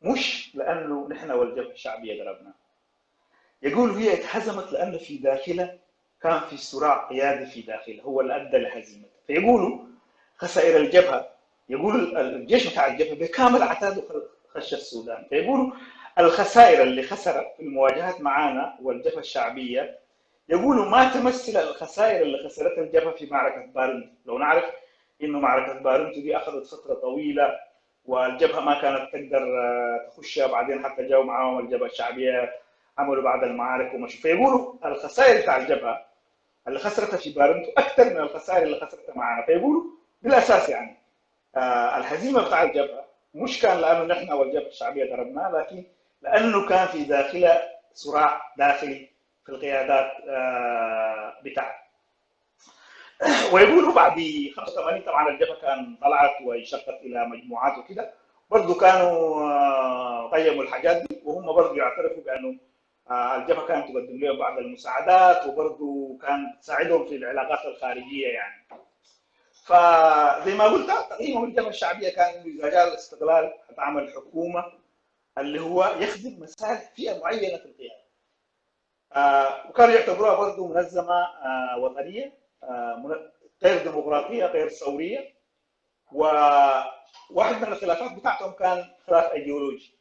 مش لانه نحن والجبهه الشعبيه ضربنا، يقولوا هي اتهزمت لانه في داخلها كان في صراع قيادي في داخلها هو اللي ادى لهزيمتها. فيقولوا خسائر الجبهه، يقولوا الجيش بتاع الجبهه بكامل عتاده خش السودان، فيقولوا الخسائر اللي خسرت في المواجهات معانا والجبهه الشعبيه يقولوا ما تمثل الخسائر اللي خسرتها الجبهه في معركه بارنتو. لو نعرف انه معركه بارنتو دي اخذت فتره طويله والجبهه ما كانت تقدر تخشها، بعدين حتى جاوا معاهم الجبهه الشعبيه عملوا بعض المعارك ومشوا. فيقولوا الخسائر بتاع الجبهه اللي خسرتها في بارنتو اكثر من الخسائر اللي خسرتها معانا. فيقولوا بالاساس يعني الهزيمه بتاع الجبهه مش كان لانه نحن والجبهه الشعبيه ضربناه، لكن لانه كان في داخله صراع داخلي في القيادات بتاعته. ويقولوا بعد 85 طبعا الجبهه كان طلعت وانشقت الى مجموعات وكده، برضه كانوا قيموا الحاجات دي، وهم برضه يعترفوا بانه الجبهه كانت تقدم لهم بعض المساعدات، وبرضه كانت تساعدهم في العلاقات الخارجيه يعني. فزي ما قلت تقييمهم الجبهه الشعبيه كان انه اذا جاء الاستقلال هتعمل حكومه اللي هو يخدم مصالح فئه معينه في القياده. وكانوا يعتبروها برضه منظمه وطنيه غير ديمقراطيه غير ثوريه. وواحد من الخلافات بتاعتهم كان خلاف ايديولوجي،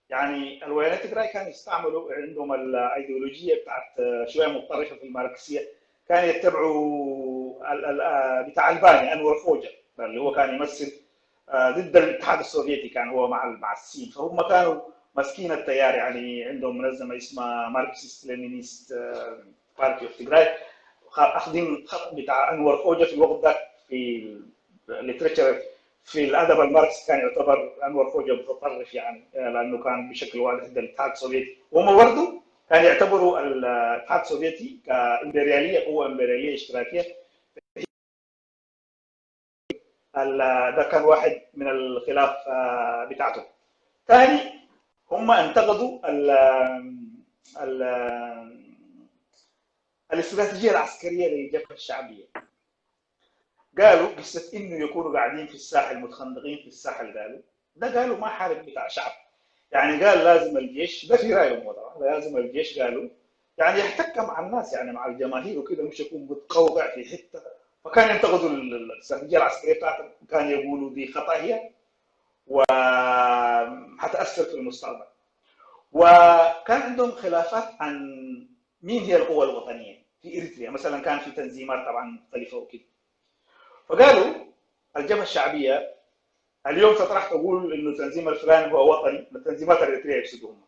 يعني الولايات التجراي كانوا يستعملوا عندهم الايديولوجيه بتاعت شويه متطرفه في الماركسيه، كانوا يتبعوا بتاع الباني انور خوجه اللي هو كان يمثل ضد الاتحاد السوفيتي، كان هو مع الصين، فهم كانوا ماسكين التيار، يعني عندهم منظمه اسمها ماركسيست لينينيست بارتي اوف تجراي، اخذين خط بتاع انور خوجه في الوقت ده. في الليترشر في الادب الماركسي كان يعتبر انور خوجه متطرف يعني، لانه كان بشكل واضح ضد الاتحاد السوفيتي، وهم برضه كان يعتبروا الاتحاد السوفيتي كامبرياليه، قوه امبرياليه اشتراكيه. ده كان واحد من الخلاف بتاعته. ثاني هم انتقدوا ال الاستراتيجيه العسكريه للجبهه الشعبيه. قالوا قصه انه يكونوا قاعدين في الساحل متخندقين في الساحل، قالوا ما حارب بتاع شعب، يعني قال لازم الجيش، ده في رايهم طبعا، لازم الجيش قالوا يعني يحتك مع الناس، يعني مع الجماهير وكده، مش يكون متقوقع في حته. فكان ينتقدوا الاستراتيجيه العسكريه بتاعتهم، كان يقولوا دي خطا هي وحتاثر في المستقبل. وكان عندهم خلافات عن مين هي القوى الوطنيه في اريتريا، مثلا كان في تنظيمات طبعا مختلفه وكده. فقالوا الجبهه الشعبيه اليوم تطرح تقول انه التنظيم الفلاني هو وطني، التنظيمات الاريتريه يقصدوهم،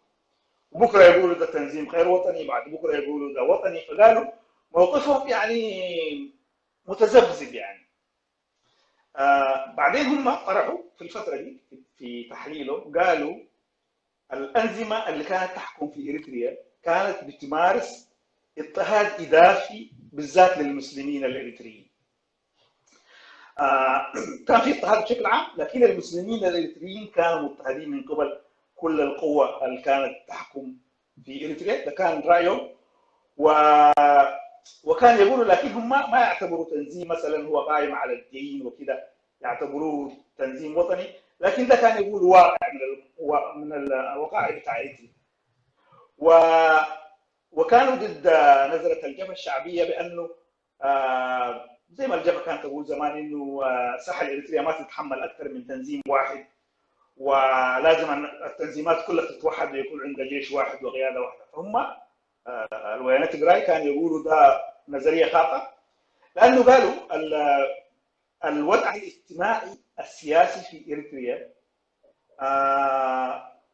وبكره يقولوا ده تنظيم غير وطني، بعد بكره يقولوا ده وطني. فقالوا موقفهم يعني متذبذب يعني. بعدين هم طرحوا في الفتره دي في تحليله، قالوا الانظمه اللي كانت تحكم في اريتريا كانت بتمارس اضطهاد اضافي بالذات للمسلمين الاريتريين. كان في اضطهاد بشكل عام، لكن المسلمين الاريتريين كانوا مضطهدين من قبل كل القوى اللي كانت تحكم في اريتريا، ده كان رايهم. وكان يقولوا لكن هم ما يعتبروا تنظيم مثلا هو قائم على الدين وكده، يعتبروه تنظيم وطني، لكن ده كان يقول واقع من الوقائع بتاع اريتريا. وكانوا ضد نظره الجبهه الشعبيه بانه زي ما الجبهه كانت تقول زمان انه ساحل اريتريا ما تتحمل اكثر من تنظيم واحد، ولازم التنظيمات كلها تتوحد ويكون عندها جيش واحد وقياده واحده. فهم الولايات التجراي كانوا يقولوا ده نظريه خاطئه، لانه قالوا الوضع الاجتماعي السياسي في اريتريا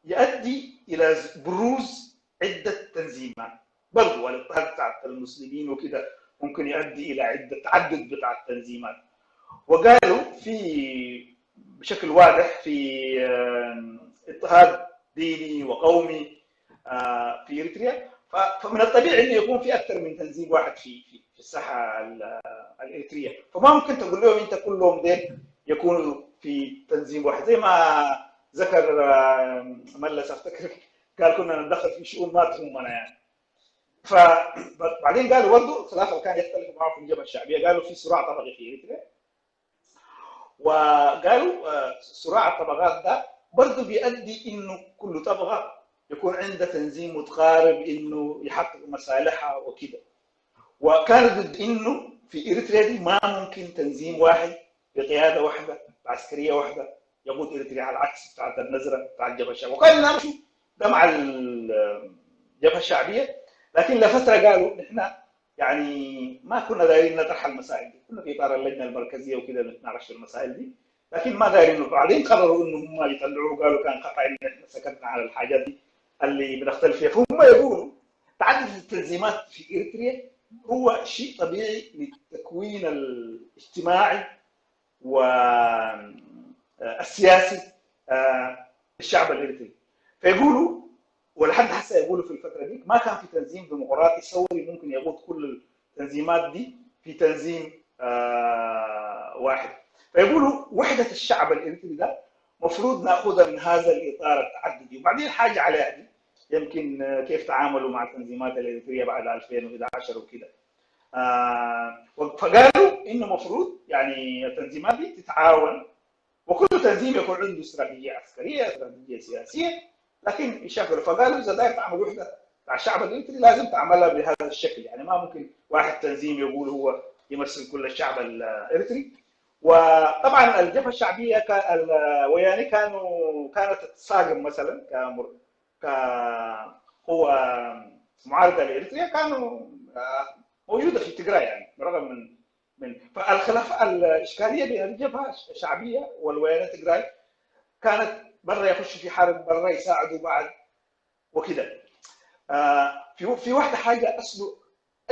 يؤدي الى بروز عده تنظيمات، برضو الاضطهاد بتاع المسلمين وكده ممكن يؤدي الى عده تعدد بتاع التنظيمات. وقالوا في بشكل واضح في اضطهاد ديني وقومي في اريتريا، فمن الطبيعي انه يكون في اكثر من تنظيم واحد في الساحه الاريتريه، فما ممكن تقول لهم انت كلهم ديل يكونوا في تنظيم واحد. زي ما ذكر ملس افتكر قال كنا ندخل في شؤون ما تهمنا يعني. فبعدين قالوا برضه الخلاف اللي كان يختلف معه في الجبهه الشعبيه، قالوا في صراع طبقي في اريتريا، وقالوا صراع الطبقات ده برضه بيؤدي انه كل طبقه يكون عندها تنظيم متقارب انه يحقق مصالحها وكده. وكانوا ضد انه في اريتريا دي ما ممكن تنظيم واحد بقياده واحده بعسكريه واحده يقود اريتريا، على العكس بتاعت النظره بتاع الجبهه الشعبيه. وكانوا يناقشوا ده مع الجبهه الشعبيه، لكن لفتره قالوا نحن يعني ما كنا دايرين نطرح المسائل دي، كنا في اطار اللجنه المركزيه وكده نتناقش في المسائل دي، لكن ما دايرين. بعدين قرروا انه هم يطلعوا، قالوا كان خطا ان احنا سكتنا على الحاجات دي اللي بنختلف فيها. فهم يقولوا تعدد التنظيمات في اريتريا هو شيء طبيعي للتكوين الاجتماعي والسياسي للشعب الاريتري. فيقولوا ولحد هسه يقولوا في الفتره دي ما كان في تنظيم ديمقراطي ثوري ممكن يقود كل التنظيمات دي في تنظيم واحد. فيقولوا وحده الشعب الاريتري ده مفروض ناخذها من هذا الاطار التعددي. وبعدين حاجه عليها دي يمكن كيف تعاملوا مع التنظيمات الاريتريه بعد 2011 وكده. فقالوا انه المفروض يعني التنظيمات دي تتعاون، وكل تنظيم يكون عنده استراتيجيه عسكريه، استراتيجيه سياسيه، لكن يشغلوا. فقالوا اذا داير تعمل وحده مع الشعب الاريتري لازم تعملها بهذا الشكل، يعني ما ممكن واحد تنظيم يقول هو يمثل كل الشعب الاريتري. وطبعا الجبهه الشعبيه الوياني كانت تصاقم مثلا كقوه معارضه لاريتريا، كانوا موجوده في تجراي يعني برغم من فالخلاف الاشكاليه بين الجبهه الشعبيه والوياني تجراي كانت برا يخشوا في حرب، برا يساعدوا بعض وكده. في واحده حاجه اصله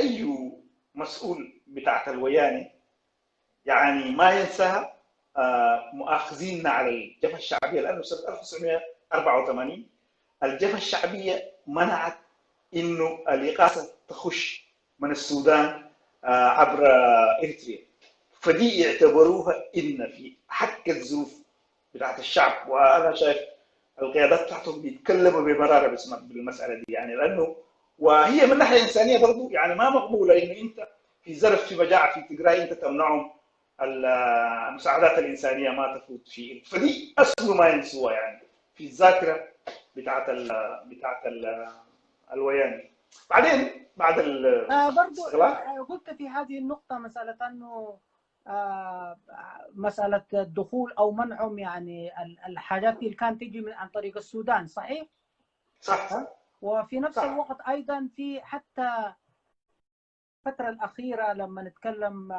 اي مسؤول بتاعت الوياني يعني ما ينساها، مؤاخذيننا على الجبهه الشعبيه، لانه سنه 1984 الجبهه الشعبيه منعت انه الاغاثه تخش من السودان عبر اريتريا. فدي يعتبروها ان في حق الظروف بتاعت الشعب، وانا شايف القيادات بتاعتهم بيتكلموا بمراره بالمساله دي يعني، لانه وهي من ناحيه انسانيه برضه يعني ما مقبوله انه انت في ظرف في مجاعه في تجراي انت تمنعهم المساعدات الانسانيه ما تفوت فيه. فدي اصله ما ينسوها يعني في الذاكره بتاعت الوياني. بعدين بعد برضو الاستقلال قلت في هذه النقطة مسألة أنه مسألة الدخول أو منعهم يعني الحاجات اللي كانت تجي عن طريق السودان، صحيح؟ صح. وفي نفس صح. الوقت أيضا في حتى الفترة الأخيرة لما نتكلم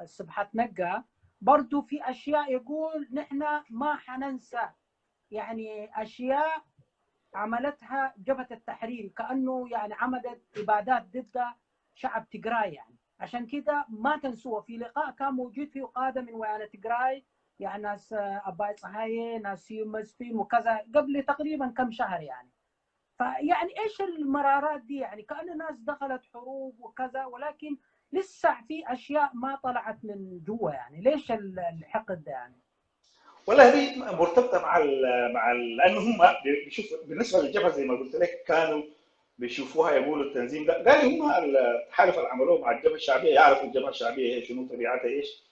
سبحة نقا برضو في أشياء يقول نحن ما حننسى، يعني أشياء عملتها جبهة التحرير كأنه يعني عملت إبادات ضد شعب تجراي، يعني عشان كده ما تنسوه. في لقاء كان موجود فيه قادة من ويانا تجراي، يعني ناس أباي صهاي، ناس يومسفين وكذا قبل تقريبا كم شهر يعني. فيعني ايش المرارات دي؟ يعني كأن الناس دخلت حروب وكذا، ولكن لسه في اشياء ما طلعت من جوا، يعني ليش الحقد ده يعني؟ والله هذه مرتبطه لانه هم بيشوفوا بالنسبه للجبهه زي ما قلت لك كانوا بيشوفوها يقولوا التنظيم ده قال هم التحالف اللي عملوه مع الجبهه الشعبيه، يعرفوا الجبهه الشعبيه هي شنو طبيعتها ايش،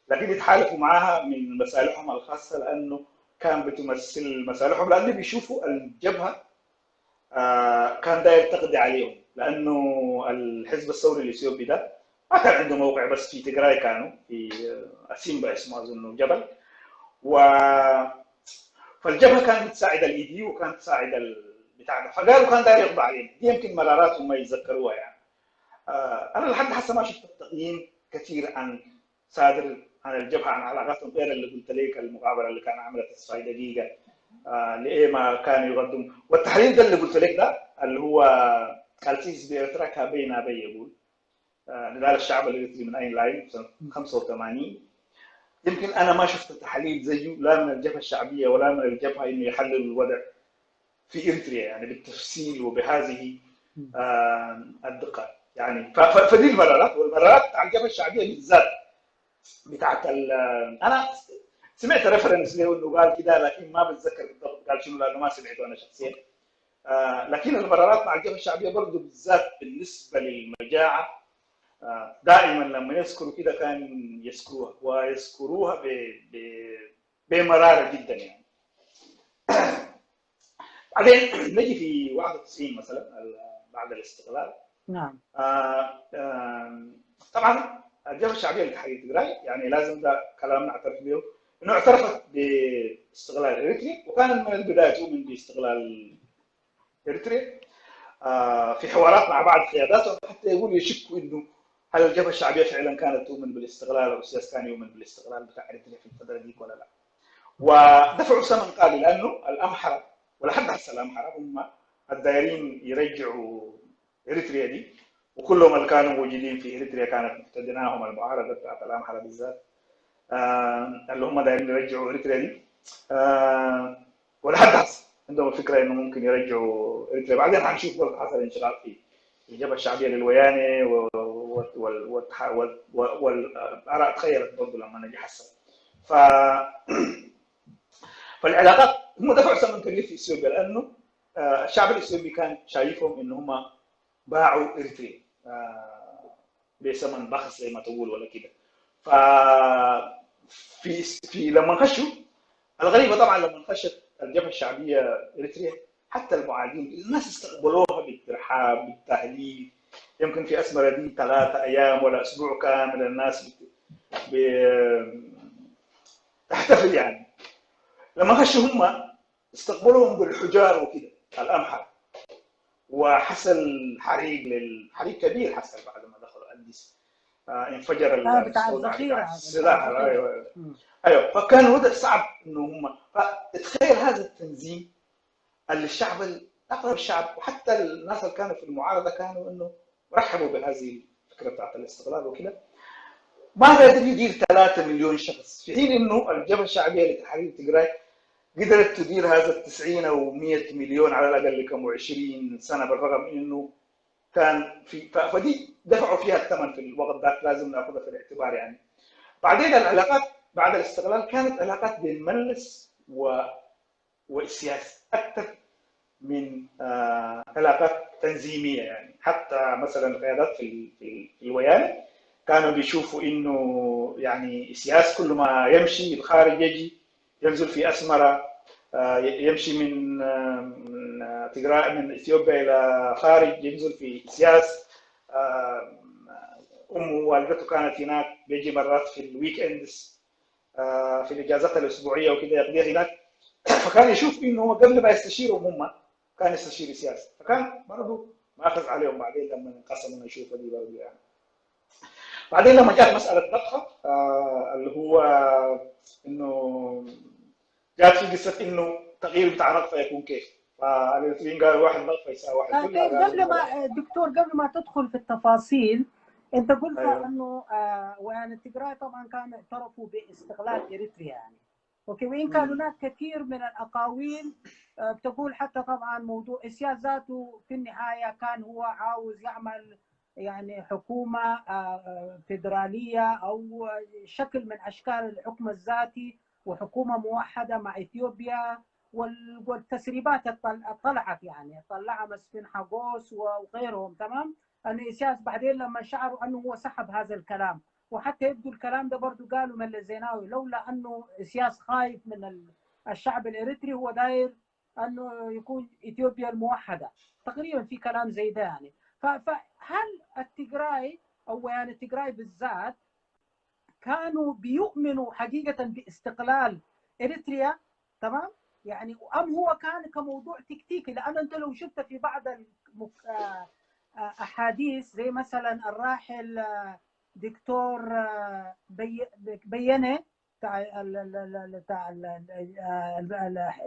لكن يتحالفوا معاها من مصالحهم الخاصه لانه كان بتمثل مصالحهم، لانه بيشوفوا الجبهه كان داير تقضي عليهم، لانه الحزب الثوري الاثيوبي ده ما كان عنده موقع بس في تجراي، كانوا في اسيمبا اسمه اظن جبل، و فالجبهه كانت بتساعد الايدي وكانت تساعد البتاع ده، فقالوا كان داير يقضي عليهم. دي يمكن مراراتهم ما يتذكروها يعني. انا لحد هسه ما شفت تقييم كثير عن صادر عن الجبهه عن علاقاتهم غير اللي قلت لك المقابله اللي كان عملت تصفي دقيقه لايه ما كانوا يقدموا. والتحليل ده اللي قلت لك ده اللي هو التيس بإرترا كابينا بي يقول نضال الشعب الاريتري من اين لاين سنه 85. يمكن انا ما شفت تحليل زيه لا من الجبهه الشعبيه ولا من الجبهه انه يحلل الوضع في اريتريا يعني بالتفصيل وبهذه الدقه يعني. فدي المرارات، والمرارات على الجبهه الشعبيه بالذات بتاعت انا سمعت ريفرنس له انه قال كده لكن ما بتذكر بالضبط قال شنو لانه ما سمعته انا شخصيا. لكن المرارات مع الجبهه الشعبيه برضه بالذات بالنسبه للمجاعه دائما لما يذكروا كده كان يذكروها ويذكروها بمراره جدا يعني. بعدين نجي في 91 مثلا بعد الاستقلال. نعم. طبعا الجبهه الشعبيه لتحرير تجراي يعني لازم ده كلام نعترف به انه اعترفت باستقلال اريتريا، وكان من البدايه تؤمن باستقلال اريتريا في حوارات مع بعض قياداتهم حتى يقولوا يشكوا انه هل الجبهه الشعبيه فعلا كانت تؤمن بالاستقلال او السياسي كان يؤمن بالاستقلال بتاع اريتريا في الفتره دي ولا لا. ودفعوا ثمن قليل لانه الامحره ولحد هسه الامحره هم الدايرين يرجعوا اريتريا دي، وكلهم اللي كانوا موجودين في اريتريا كانت محتدناهم المعارضه بتاعت الامحره بالذات اللي هم دايرين يرجعوا اريتريا دي ولحد هسه عندهم الفكره انه ممكن يرجعوا اريتريا. بعدين حنشوف برضه حصل انشغال في الجبهه الشعبيه للويانه والاراء تغيرت برضه لما نجي حسن. ف فالعلاقات هم دفعوا ثمن كبير في اثيوبيا، لانه الشعب الاثيوبي كان شايفهم ان هم باعوا اريتريا بثمن بخس زي ما تقول ولا كده. ف في لما خشوا، الغريبه طبعا لما خشت الجبهه الشعبيه اريتريا، حتى المعادين الناس استقبلوها بالترحاب بالتهليل. يمكن في اسمره دي 3 ايام ولا اسبوع كامل الناس تحتفل يعني. لما خشوا هم استقبلوهم بالحجار وكده الامحر، وحصل حريق كبير حصل بعد ما دخلوا اديس. انفجر بتاع الذخيره هذا السلاح. ايوه فكان وضع صعب انه هم، فتخيل هذا التنظيم اللي الشعب اغلب الشعب وحتى الناس اللي كانوا في المعارضه كانوا انه رحبوا بهذه الفكره بتاعت الاستقلال وكده، ما قادر يدير 3 مليون شخص، في حين انه الجبهه الشعبيه لتحرير تجراي قدرت تدير هذا 90 او 100 مليون على الاقل كم 20 سنه، بالرغم انه كان في فدي دفعوا فيها الثمن في الوقت ذاك، لازم ناخذها في الاعتبار يعني. بعدين العلاقات بعد الاستقلال كانت علاقات بين ملس والسياسه اكثر من علاقات تنظيميه يعني. حتى مثلا القيادات في الويان كانوا بيشوفوا انه يعني السياسي كل ما يمشي الخارج يجي ينزل في اسمره، يمشي من تجراء من اثيوبيا الى خارج ينزل في سياس. امه والدته كانت هناك، بيجي مرات في الويك اندز في الاجازات الاسبوعيه وكذا يقضيها هناك. فكان يشوف انه هو قبل ما يستشيرهم هم كان يستشير سياسي، فكان برضه ماخذ عليهم. بعدين لما انقسموا نشوف دي برضه يعني. بعدين لما جاءت مساله ضخه اللي هو انه جات في قصه انه التغيير بتاع نقطه يكون كيف، فالاريتريين قالوا واحد نقطه يساوي واحد. طيب قبل ما دكتور، قبل ما تدخل في التفاصيل، انت قلت أيوه. انه ويعني التجراي طبعا كانوا اعترفوا باستقلال اريتريا يعني. اوكي، وان كان هناك كثير من الاقاويل بتقول حتى طبعا موضوع السياسة ذاته في النهايه كان هو عاوز يعمل يعني حكومه فيدراليه او شكل من اشكال الحكم الذاتي وحكومه موحده مع اثيوبيا. والتسريبات طلعت يعني طلعها مسفين حقوس وغيرهم، تمام؟ ان ايسياس بعدين لما شعروا انه هو سحب هذا الكلام، وحتى يبدو الكلام ده برضه قالوا من الزيناوي لولا انه ايسياس خايف من الشعب الاريتري هو داير انه يكون اثيوبيا الموحده، تقريبا في كلام زي ده يعني. فهل التجراي او يعني التجراي بالذات كانوا بيؤمنوا حقيقه باستقلال اريتريا، تمام؟ يعني ام هو كان كموضوع تكتيكي؟ لان انت لو شفت في بعض احاديث زي مثلا الراحل دكتور بينه بتاع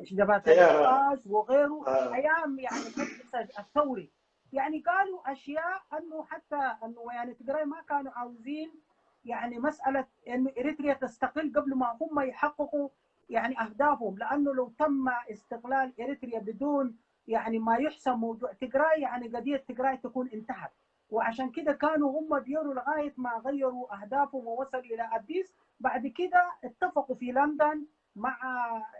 جبهة الانقاذ وغيره ايام يعني المجلس الثوري، يعني قالوا اشياء انه حتى انه يعني تجراي ما كانوا عاوزين يعني مساله انه اريتريا تستقل قبل ما هم يحققوا يعني اهدافهم، لانه لو تم استقلال اريتريا بدون يعني ما يحسم موضوع تجراي يعني قضيه تجراي تكون انتهت. وعشان كده كانوا هم بيروا لغايه ما غيروا اهدافهم ووصلوا الى اديس. بعد كده اتفقوا في لندن مع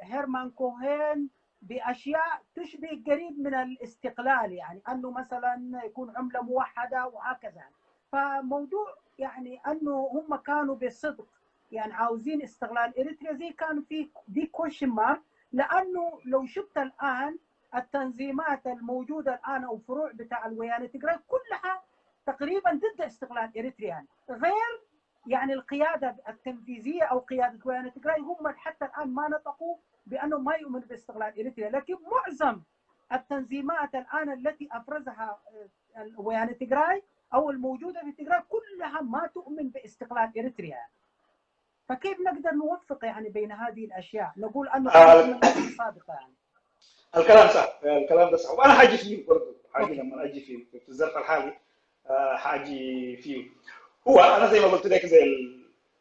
هيرمان كوهين باشياء تشبه قريب من الاستقلال، يعني انه مثلا يكون عمله موحده وهكذا. فموضوع يعني انه هم كانوا بصدق يعني عاوزين استقلال اريتريا زي كانوا في دي كويشن مارك، لانه لو شفت الان التنظيمات الموجوده الان او فروع بتاع الويانه تجراي كلها تقريبا ضد استقلال اريتريا يعني. غير يعني القياده التنفيذيه او قياده ويانه تجراي هم حتى الان ما نطقوا بانهم ما يؤمنوا باستقلال اريتريا، لكن معظم التنظيمات الان التي افرزها ويانه تجراي او الموجوده في تجراي كلها ما تؤمن باستقلال اريتريا. فكيف نقدر نوفق يعني بين هذه الاشياء؟ نقول انه صادقه يعني. الكلام صح، الكلام ده صح، وانا حاجي فيه برضه، حاجي لما اجي في الظرف الحالي حاجي فيه. هو انا زي ما قلت لك زي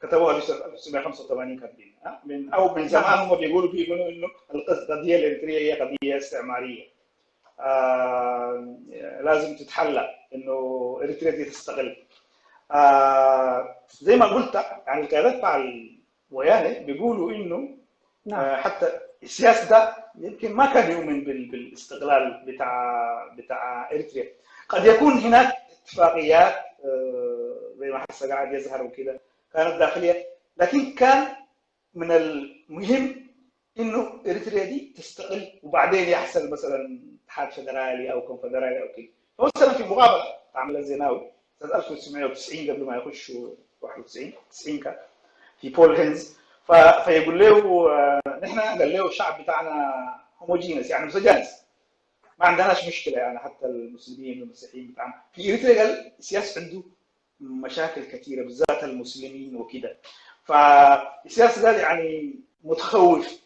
كتبوها في 1985 كاتبين من زمان هم بيقولوا انه القضيه الاريتريه هي قضيه استعماريه، لازم تتحلى انه اريتريا دي تستقل. زي ما قلت يعني القيادات بتاع الويانه بيقولوا انه حتى السياسي ده يمكن ما كان يؤمن بالاستقلال بتاع اريتريا. قد يكون هناك اتفاقيات زي ما هسه قاعد يظهر وكده كانت داخليه، لكن كان من المهم انه اريتريا دي تستقل وبعدين يحصل مثلا اتحاد فدرالي او كونفدرالي او كده. فمثلا في مقابله عملها الزيناوي سنه 1990 قبل ما يخشوا 91 90 كان في بول هينز، فيقول له نحن قال له الشعب بتاعنا هوموجينس يعني متجانس، ما عندناش مشكله يعني حتى المسلمين والمسيحيين بتاعنا. في اريتريا قال السياسه عنده مشاكل كثيره بالذات المسلمين وكده، فالسياسه قال يعني متخوف،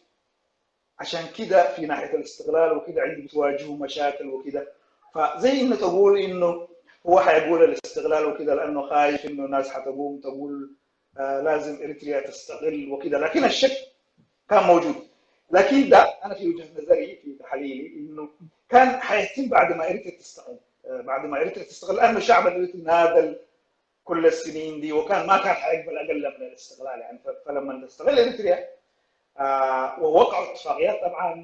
عشان كده في ناحيه الاستقلال وكده عنده بتواجهه مشاكل وكده. فزي انه تقول انه هو حيقول الاستقلال وكده لانه خايف انه الناس حتقوم تقول لازم اريتريا تستقل وكده، لكن الشك كان موجود. لكن ده انا في وجهه نظري في تحليلي انه كان حيتم بعد ما اريتريا تستقل، بعد ما اريتريا تستقل، لانه الشعب الاريتري ناضل كل السنين دي وكان ما كان حيقبل اقل من الاستقلال يعني. فلما تستقل اريتريا ووقعوا اتفاقيات طبعا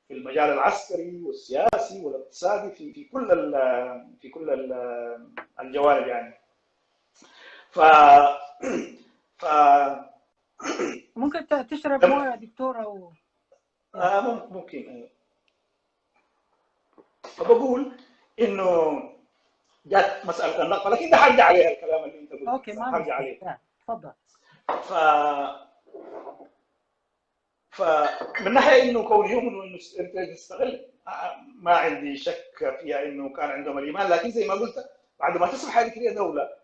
في المجال العسكري والسياسي والاقتصادي في كل الجوانب يعني. ف ف ممكن تشرب مويه يا دكتور او ممكن. فبقول انه جات مساله النقطه، لكن ده حرجع عليها الكلام اللي انت قلته. اوكي ما حرجع عليه. تفضل. فمن ناحيه انه كونه يؤمنوا انه اريتريا تستغل ما عندي شك فيها انه كان عندهم الايمان، لكن زي ما قلت بعد ما تصبح اريتريا دوله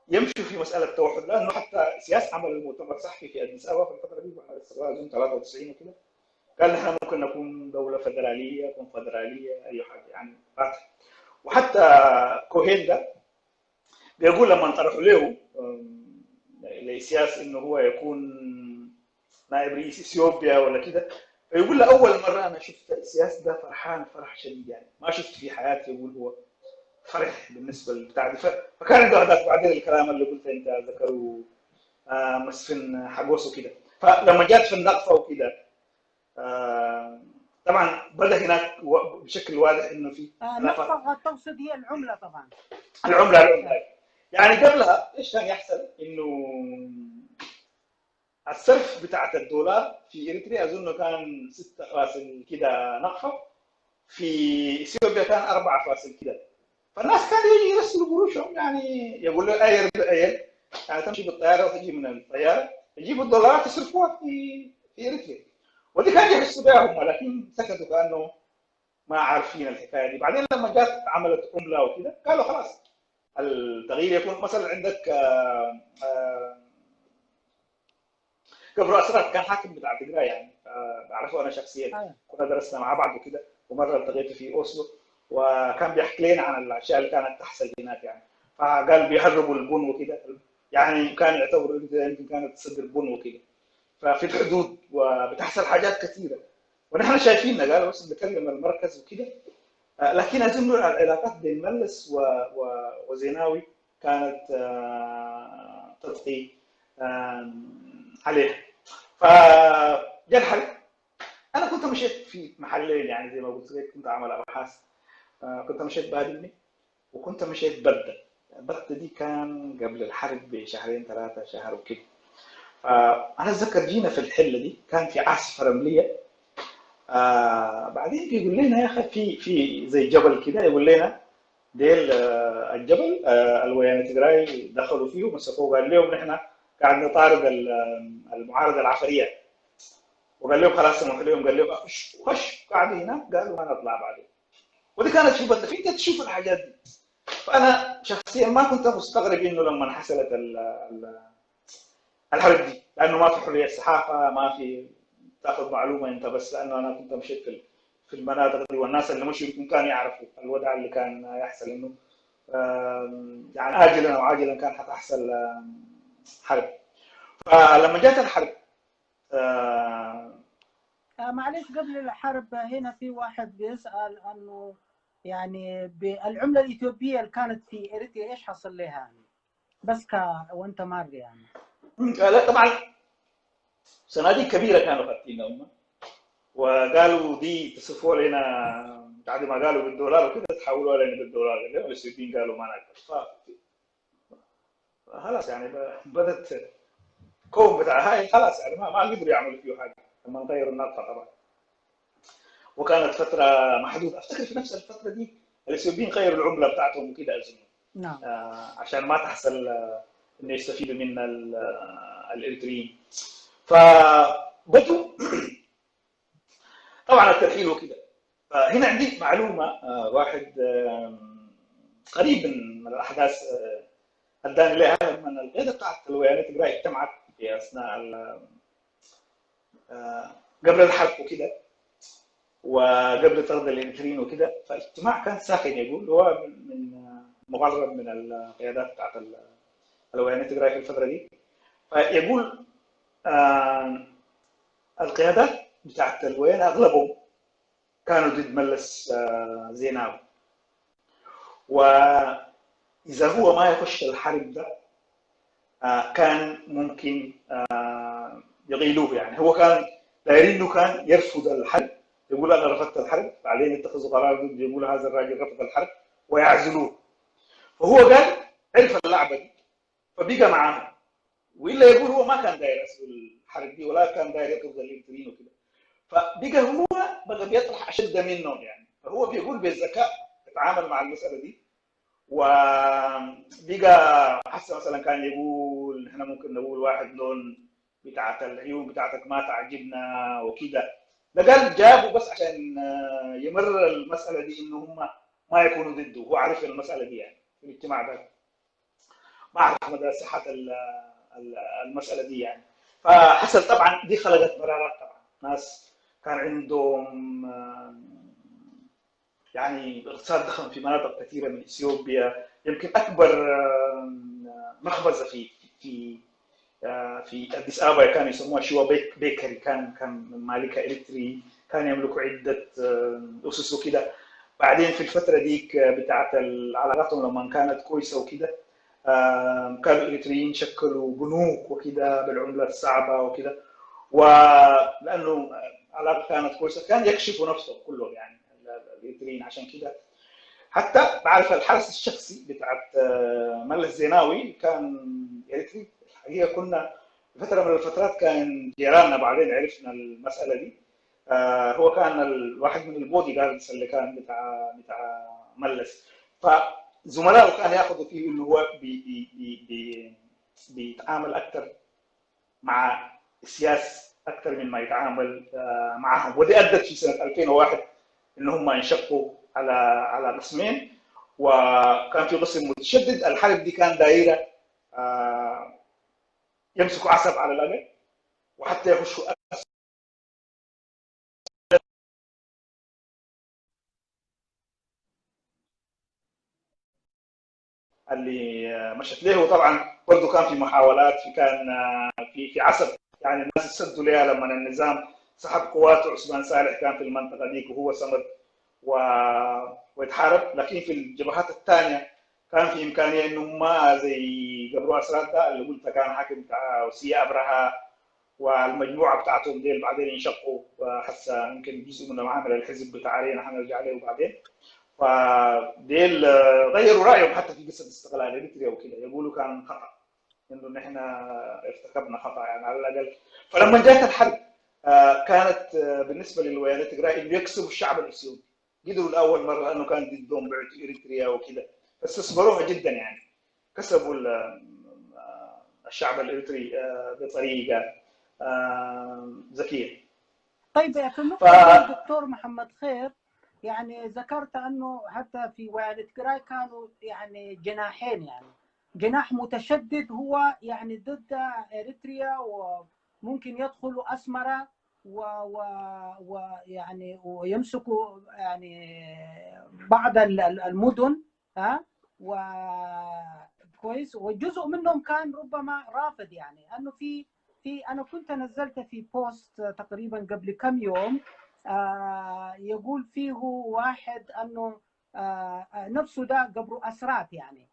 يمشوا في مساله التوحد، لانه حتى سياسه عمل المؤتمر الصحفي في اديس ابابا في الفتره دي بعد الاستقلال 93 وكده قال نحن ممكن نكون دوله فدراليه كونفدراليه اي حاجه يعني. وحتى كوهين ده بيقول لما انطرحوا له لسياسه انه هو يكون نائب رئيس اثيوبيا ولا كده، فيقول له اول مره انا شفت السياسه ده فرحان فرح شديد يعني ما شفت في حياتي. يقول هو فرح بالنسبه للبتاع دي. فكان عنده هذاك بعدين الكلام اللي قلت انت ذكروا مسفن حقوس وكده. فلما جات في النقطه وكده طبعا بدا هناك بشكل واضح انه في النقطه تقصد هي العمله طبعا. العمله يعني قبلها ايش كان يحصل؟ انه الصرف بتاعت الدولار في اريتريا اظن كان 6 فاصل كده نقفه، في اثيوبيا كان 4 فاصل كده. فالناس كانوا يجي يرسلوا قروشهم يعني يقول له اير بالاير يعني تمشي بالطياره وتجي من الطياره يجيبوا الدولارات يصرفوها في اريتريا. ودي كان يحسوا بها هم، لكن سكتوا كانه ما عارفين الحكايه دي. بعدين لما جات عملت عمله وكده قالوا خلاص التغيير يكون مثلا عندك قبل اسرار كان حاكم بتاع تجراي يعني بعرفه انا شخصيا، كنا درسنا مع بعض وكده، ومره التقيته في اوسلو وكان بيحكي لنا عن الاشياء اللي كانت تحصل هناك يعني. فقال بيهربوا البن وكده يعني كان يعتبر يمكن كانت تصدر بن وكده ففي الحدود وبتحصل حاجات كثيره ونحن شايفينها. قال بس بكلم المركز وكده. لكن اظن العلاقات بين ملس وزيناوي كانت تطغي عليه. فجاء الحرب. انا كنت مشيت في محلين يعني زي ما قلت لك، كنت اعمل ابحاث. كنت مشيت بادلني وكنت مشيت بدة. بدة دي كان قبل الحرب بشهرين 3 شهر وكده. انا اتذكر جينا في الحله دي كان في عاصفه رمليه. بعدين بيقول لنا يا اخي في زي جبل كده، يقول لنا ديل الجبل الويان تجراي دخلوا فيه ومسكوه. قال لهم نحن قاعد نطارد المعارضه العفريه، وقال لهم خلاص سمحوا لهم. قال لهم خش قاعدين هناك. قالوا ما نطلع بعدين. ودي كانت في بدة. فانت تشوف الحاجات دي. فانا شخصيا ما كنت مستغرب انه لما حصلت الحرب دي، لانه ما في حريه صحافه، ما في تاخذ معلومه انت بس، لانه انا كنت مشيت في المناطق دي والناس اللي مشوا يمكن كانوا يعرفوا الوضع اللي كان يحصل، انه يعني اجلا او عاجلا كان حتحصل حرب. فلما جات الحرب معلش قبل الحرب هنا في واحد بيسأل انه يعني بالعملة الإثيوبية اللي كانت في إريتريا ايش حصل لها يعني؟ بس وانت ماري يعني. لا طبعا صناديق كبيره كانوا فاتينها هم، وقالوا دي تصرفوا لنا بعد ما قالوا بالدولار وكده تحولوا لنا بالدولار، اللي هم السويدين قالوا ما نقدر. خلاص يعني بدت كوم بتاع هاي خلاص يعني ما قدروا يعملوا فيه حاجه لما غيروا النقطه طبعا. وكانت فتره محدوده، افتكر في نفس الفتره دي الاثيوبيين غيروا العمله بتاعتهم وكده اظن. نعم. عشان ما تحصل انه يستفيدوا من الاريتريين. فبدوا طبعا الترحيل وكده. فهنا عندي معلومه واحد قريب من الاحداث اداني لها لما القياده بتاعت الولايات التجاريه اجتمعت في اثناء قبل الحرب وكده وقبل طرد الاريتريين وكده. فالاجتماع كان ساخن يقول، هو من مغرب من القيادات بتاعت الولايات التجاريه في الفتره دي. فيقول القيادات بتاعت الوين اغلبهم كانوا ضد ملس زيناوي، واذا هو ما يخش الحرب ده كان ممكن يغيلوه. يعني هو كان دايرين انه كان يرفض الحرب، يقول انا رفضت الحرب، بعدين يتخذوا قرار ضد، يقول هذا الراجل رفض الحرب ويعزلوه. فهو قال عرف اللعبه دي فبقى معاهم، والا يقول هو ما كان داير اسوي الحرب دي ولا كان داير يطرد الاريتريين وكده. فبقى هو بقى بيطرح اشد منهم يعني. فهو بيقول بالذكاء اتعامل مع المساله دي، وبقى حتى مثلا كان يقول احنا ممكن نقول واحد لون بتاعت العيون بتاعتك ما تعجبنا وكده. ده قال جابه بس عشان يمرر المساله دي انه هم ما يكونوا ضده. هو عارف المساله دي يعني في الاجتماع ده، ما اعرف مدى صحه المساله دي يعني. فحصل طبعا دي خلقت مرارات طبعا. ناس كان عندهم يعني اقتصاد ضخم في مناطق كثيره من اثيوبيا. يمكن اكبر مخبزه في في اديس ابابا كانوا يسموها شوا بيكري، كان مالكها اريتري، كان يملكوا عده اسس وكده. بعدين في الفتره ديك بتاعت علاقاتهم لما كانت كويسه وكده كانوا الاريتريين شكلوا بنوك وكده بالعمله الصعبه وكده. ولانه علاقه كانت كويسه كان يكشفوا نفسهم كلهم يعني الاريتريين. عشان كده حتى بعرف الحرس الشخصي بتاعت ملس زيناوي كان اريتري. الحقيقه كنا في فتره من الفترات كان جيراننا، بعدين عرفنا المساله دي. هو كان الواحد من البودي جاردز اللي كان بتاع ملس. فزملائه كان ياخذوا فيه انه هو بيتعامل اكثر مع السياسه اكثر من ما يتعامل معهم. ودي ادت في سنه 2001 ان هم انشقوا على قسمين، وكان في قسم متشدد. الحرب دي كان دايره يمسكوا عصب على الاقل وحتى يخشوا اللي مشت له. وطبعا برضه كان في محاولات، كان في عصب يعني الناس استدوا لها لما النظام سحب قواته. عثمان صالح كان في المنطقه ديك وهو صمد ويتحارب. لكن في الجبهات الثانيه كان في امكانيه انه ما زي قبرو اسرات ده اللي قلت كان حاكم بتاع وسيا ابرهه والمجموعه بتاعتهم ديل بعدين انشقوا، وحسا يمكن جزء منهم عامل الحزب بتاع علينا حنرجع عليه بعدين. فديل غيروا رايهم حتى في قصه استقلال اريتريا وكده، يقولوا كان خطا انه نحن ارتكبنا خطا يعني على الاقل. فلما جات الحرب كانت بالنسبه للولايات التجاريه انه يكسبوا الشعب الاثيوبي. قدروا لاول مره انه كان ضدهم بعثوا اريتريا وكده، بس اصبروها جدا يعني. كسبوا الشعب الاريتري بطريقه ذكيه. طيب في النقطة دي دكتور محمد خير، يعني ذكرت انه حتى في ولاية تجراي كانوا يعني جناحين، يعني جناح متشدد هو يعني ضد اريتريا وممكن يدخلوا اسمرة ويعني ويمسكوا يعني بعض المدن ها كويس. وجزء منهم كان ربما رافض، يعني انه في انا كنت نزلت في بوست تقريبا قبل كم يوم، يقول فيه واحد انه نفسه ده قبر اسرات يعني،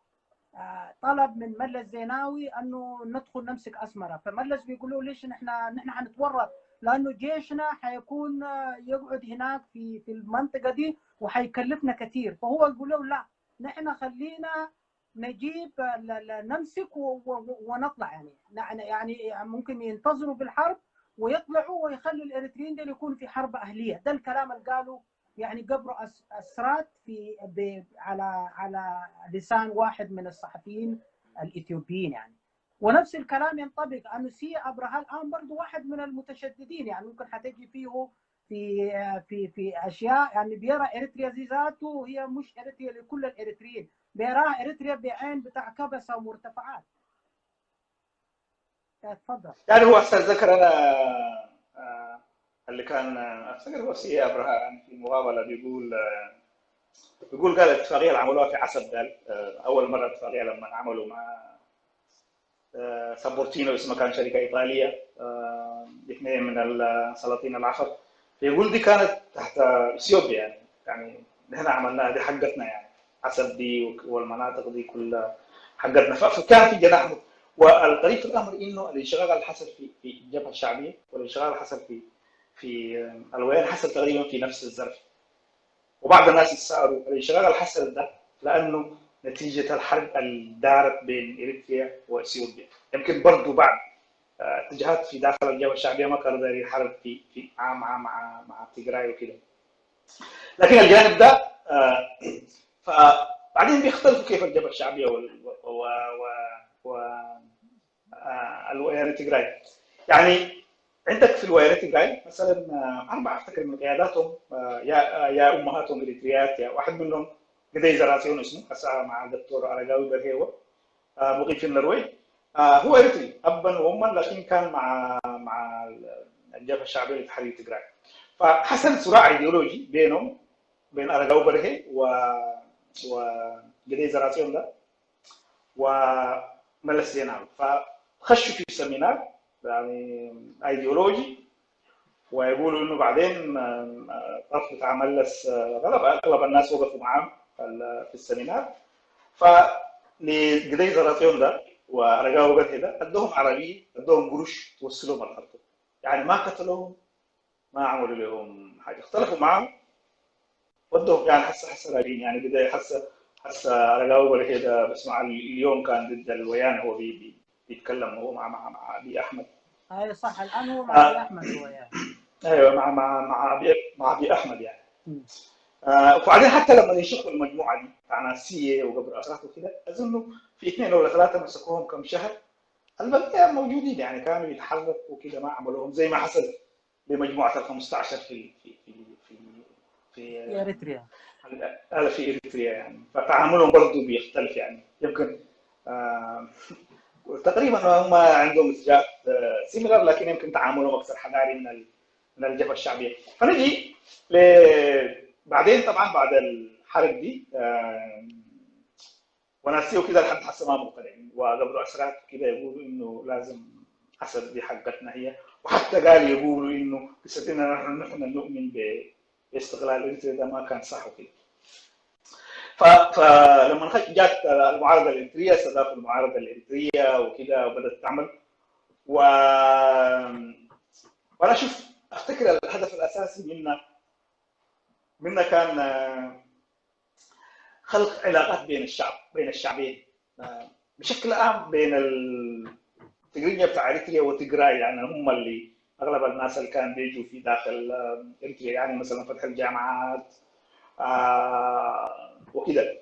طلب من مجلس زيناوي انه ندخل نمسك اسمره، فمجلس بيقولوا ليش نحن حنتورط، لانه جيشنا حيكون يقعد هناك في المنطقه دي وحيكلفنا كثير، فهو يقول له لا، نحن خلينا نجيب نمسك ونطلع يعني ممكن ينتظروا بالحرب ويطلعوا ويخلوا الاريتريين دول يكونوا في حرب اهليه. ده الكلام اللي قاله يعني قبر اسرات على لسان واحد من الصحفيين الاثيوبيين يعني. ونفس الكلام ينطبق انه سي ابرهة الان برضه واحد من المتشددين، يعني ممكن حتجي فيه في اشياء يعني بيرى اريتريا زي ذاته وهي مش اريتريا لكل الاريتريين، بيراها اريتريا بعين بتاع كبسه ومرتفعات. تفضل. يعني هو هسه ذكر انا اللي كان افتكر هو سي ابراهام يعني في مقابله بيقول قال الاتفاقيه اللي عملوها في عسب قال اول مره اتفاقيه لما عملوا مع سابورتينو، اسمها كان شركه ايطاليه، اثنين من السلاطين العصر، يقول دي كانت تحت اثيوبيا يعني نحن عملناها دي حقتنا يعني، عسب دي والمناطق دي كلها حقتنا، فكان في جناح. والغريب في الامر انه الانشغال اللي حصل في الجبهه الشعبيه والانشغال اللي حصل في الوين حصل تقريبا في نفس الظرف، وبعض الناس يتساءلوا الانشغال اللي حصل ده لانه نتيجه الحرب اللي دارت بين اريتريا واثيوبيا، يمكن برضه بعض اتجاهات في داخل الجبهه الشعبيه ما كانوا دايرين حرب في مع تيجراي وكده، لكن الجانب ده فبعدين بيختلفوا كيف الجبهه الشعبيه والولايات تجراي. يعني عندك في الولايات تجراي مثلا اربعه افتكر من قياداتهم يا امهاتهم اريتريات، يا واحد منهم قدي زراسيون اسمه هسه مع الدكتور ارجاوي برهيوه مقيم في النرويج، هو اريتري ابا واما، لكن كان مع الجبهه الشعبيه لتحرير تجراي، فحصل صراع ايديولوجي بينهم بين ارجاوي برهي وقدي زراسيون ده وملس زيناوي، فخشوا في سمينار يعني ايديولوجي، ويقولوا انه بعدين الطرف بتاع ملس غلب، اغلب الناس وقفوا معاه في السمينار، فلقدي زراسيون ده ورجاو بدهي ده ادوهم عربيه، ادوهم قروش توصلهم الخرطوم، يعني ما قتلوهم ما عملوا لهم حاجه، اختلفوا معاهم ودهم يعني حسه راجعين يعني بدايه حسه رجاو بدهي ده بسمع اليوم كان ضد الويان، هو بيتكلم هو مع ابي احمد. اي صح، الان هو مع ابي احمد هو يعني. ايوه مع ابي احمد يعني. وبعدين حتى لما ينشقوا المجموعه دي بتاع ناسيه وقبل اسرات وكده، اظن في اثنين ولا ثلاثه مسكوهم كم شهر، البقيه موجودين يعني كانوا يتحركوا وكده، ما عملوهم زي ما حصل بمجموعه ال 15 في اريتريا. في اريتريا يعني، فتعاملهم برضه بيختلف يعني، يمكن تقريبا هم عندهم اتجاه سيميلر، لكن يمكن تعاملهم اكثر حذاري من الجبهه الشعبيه. فنجي بعدين طبعا بعد الحرب دي وناسيه كده لحد حسب ما مقتنعين، وقبلوا اسرات كده يقولوا انه لازم حسب دي حقتنا هي، وحتى قال يقولوا انه بصدقنا نحن نؤمن باستقلال اريتريا، ده ما كان صح وكده. فلما جات المعارضه الاريتريه استضافوا المعارضه الاريتريه وكده وبدات تعمل، وانا اشوف افتكر الهدف الاساسي منا كان خلق علاقات بين الشعب، بين الشعبين بشكل عام، بين التجرية بتاع اريتريا وتجراي، يعني هم اللي اغلب الناس اللي كان بيجوا في داخل اريتريا، يعني مثلا فتح الجامعات وكده.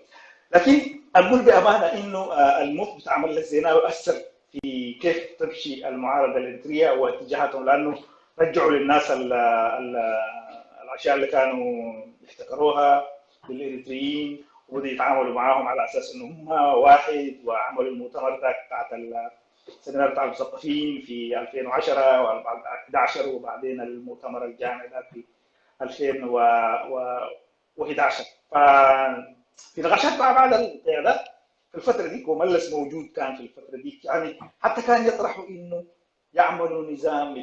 لكن اقول بامانه انه الموت بتاع ملس زيناوي اثر في كيف تمشي المعارضه الاريتريه واتجاهاتهم، لانه رجعوا للناس الاشياء اللي كانوا يفتكروها للاريتريين، وبدأوا يتعاملوا معاهم على اساس انه هم واحد، وعملوا المؤتمر بتاعت السمينار بتاع المثقفين في 2010 و2011، وبعدين المؤتمر الجامعي ده في 2011. في نقاشات مع بعض القيادات في الفتره دي، وملس موجود كان في الفتره دي، يعني حتى كان يطرحوا انه يعملوا نظام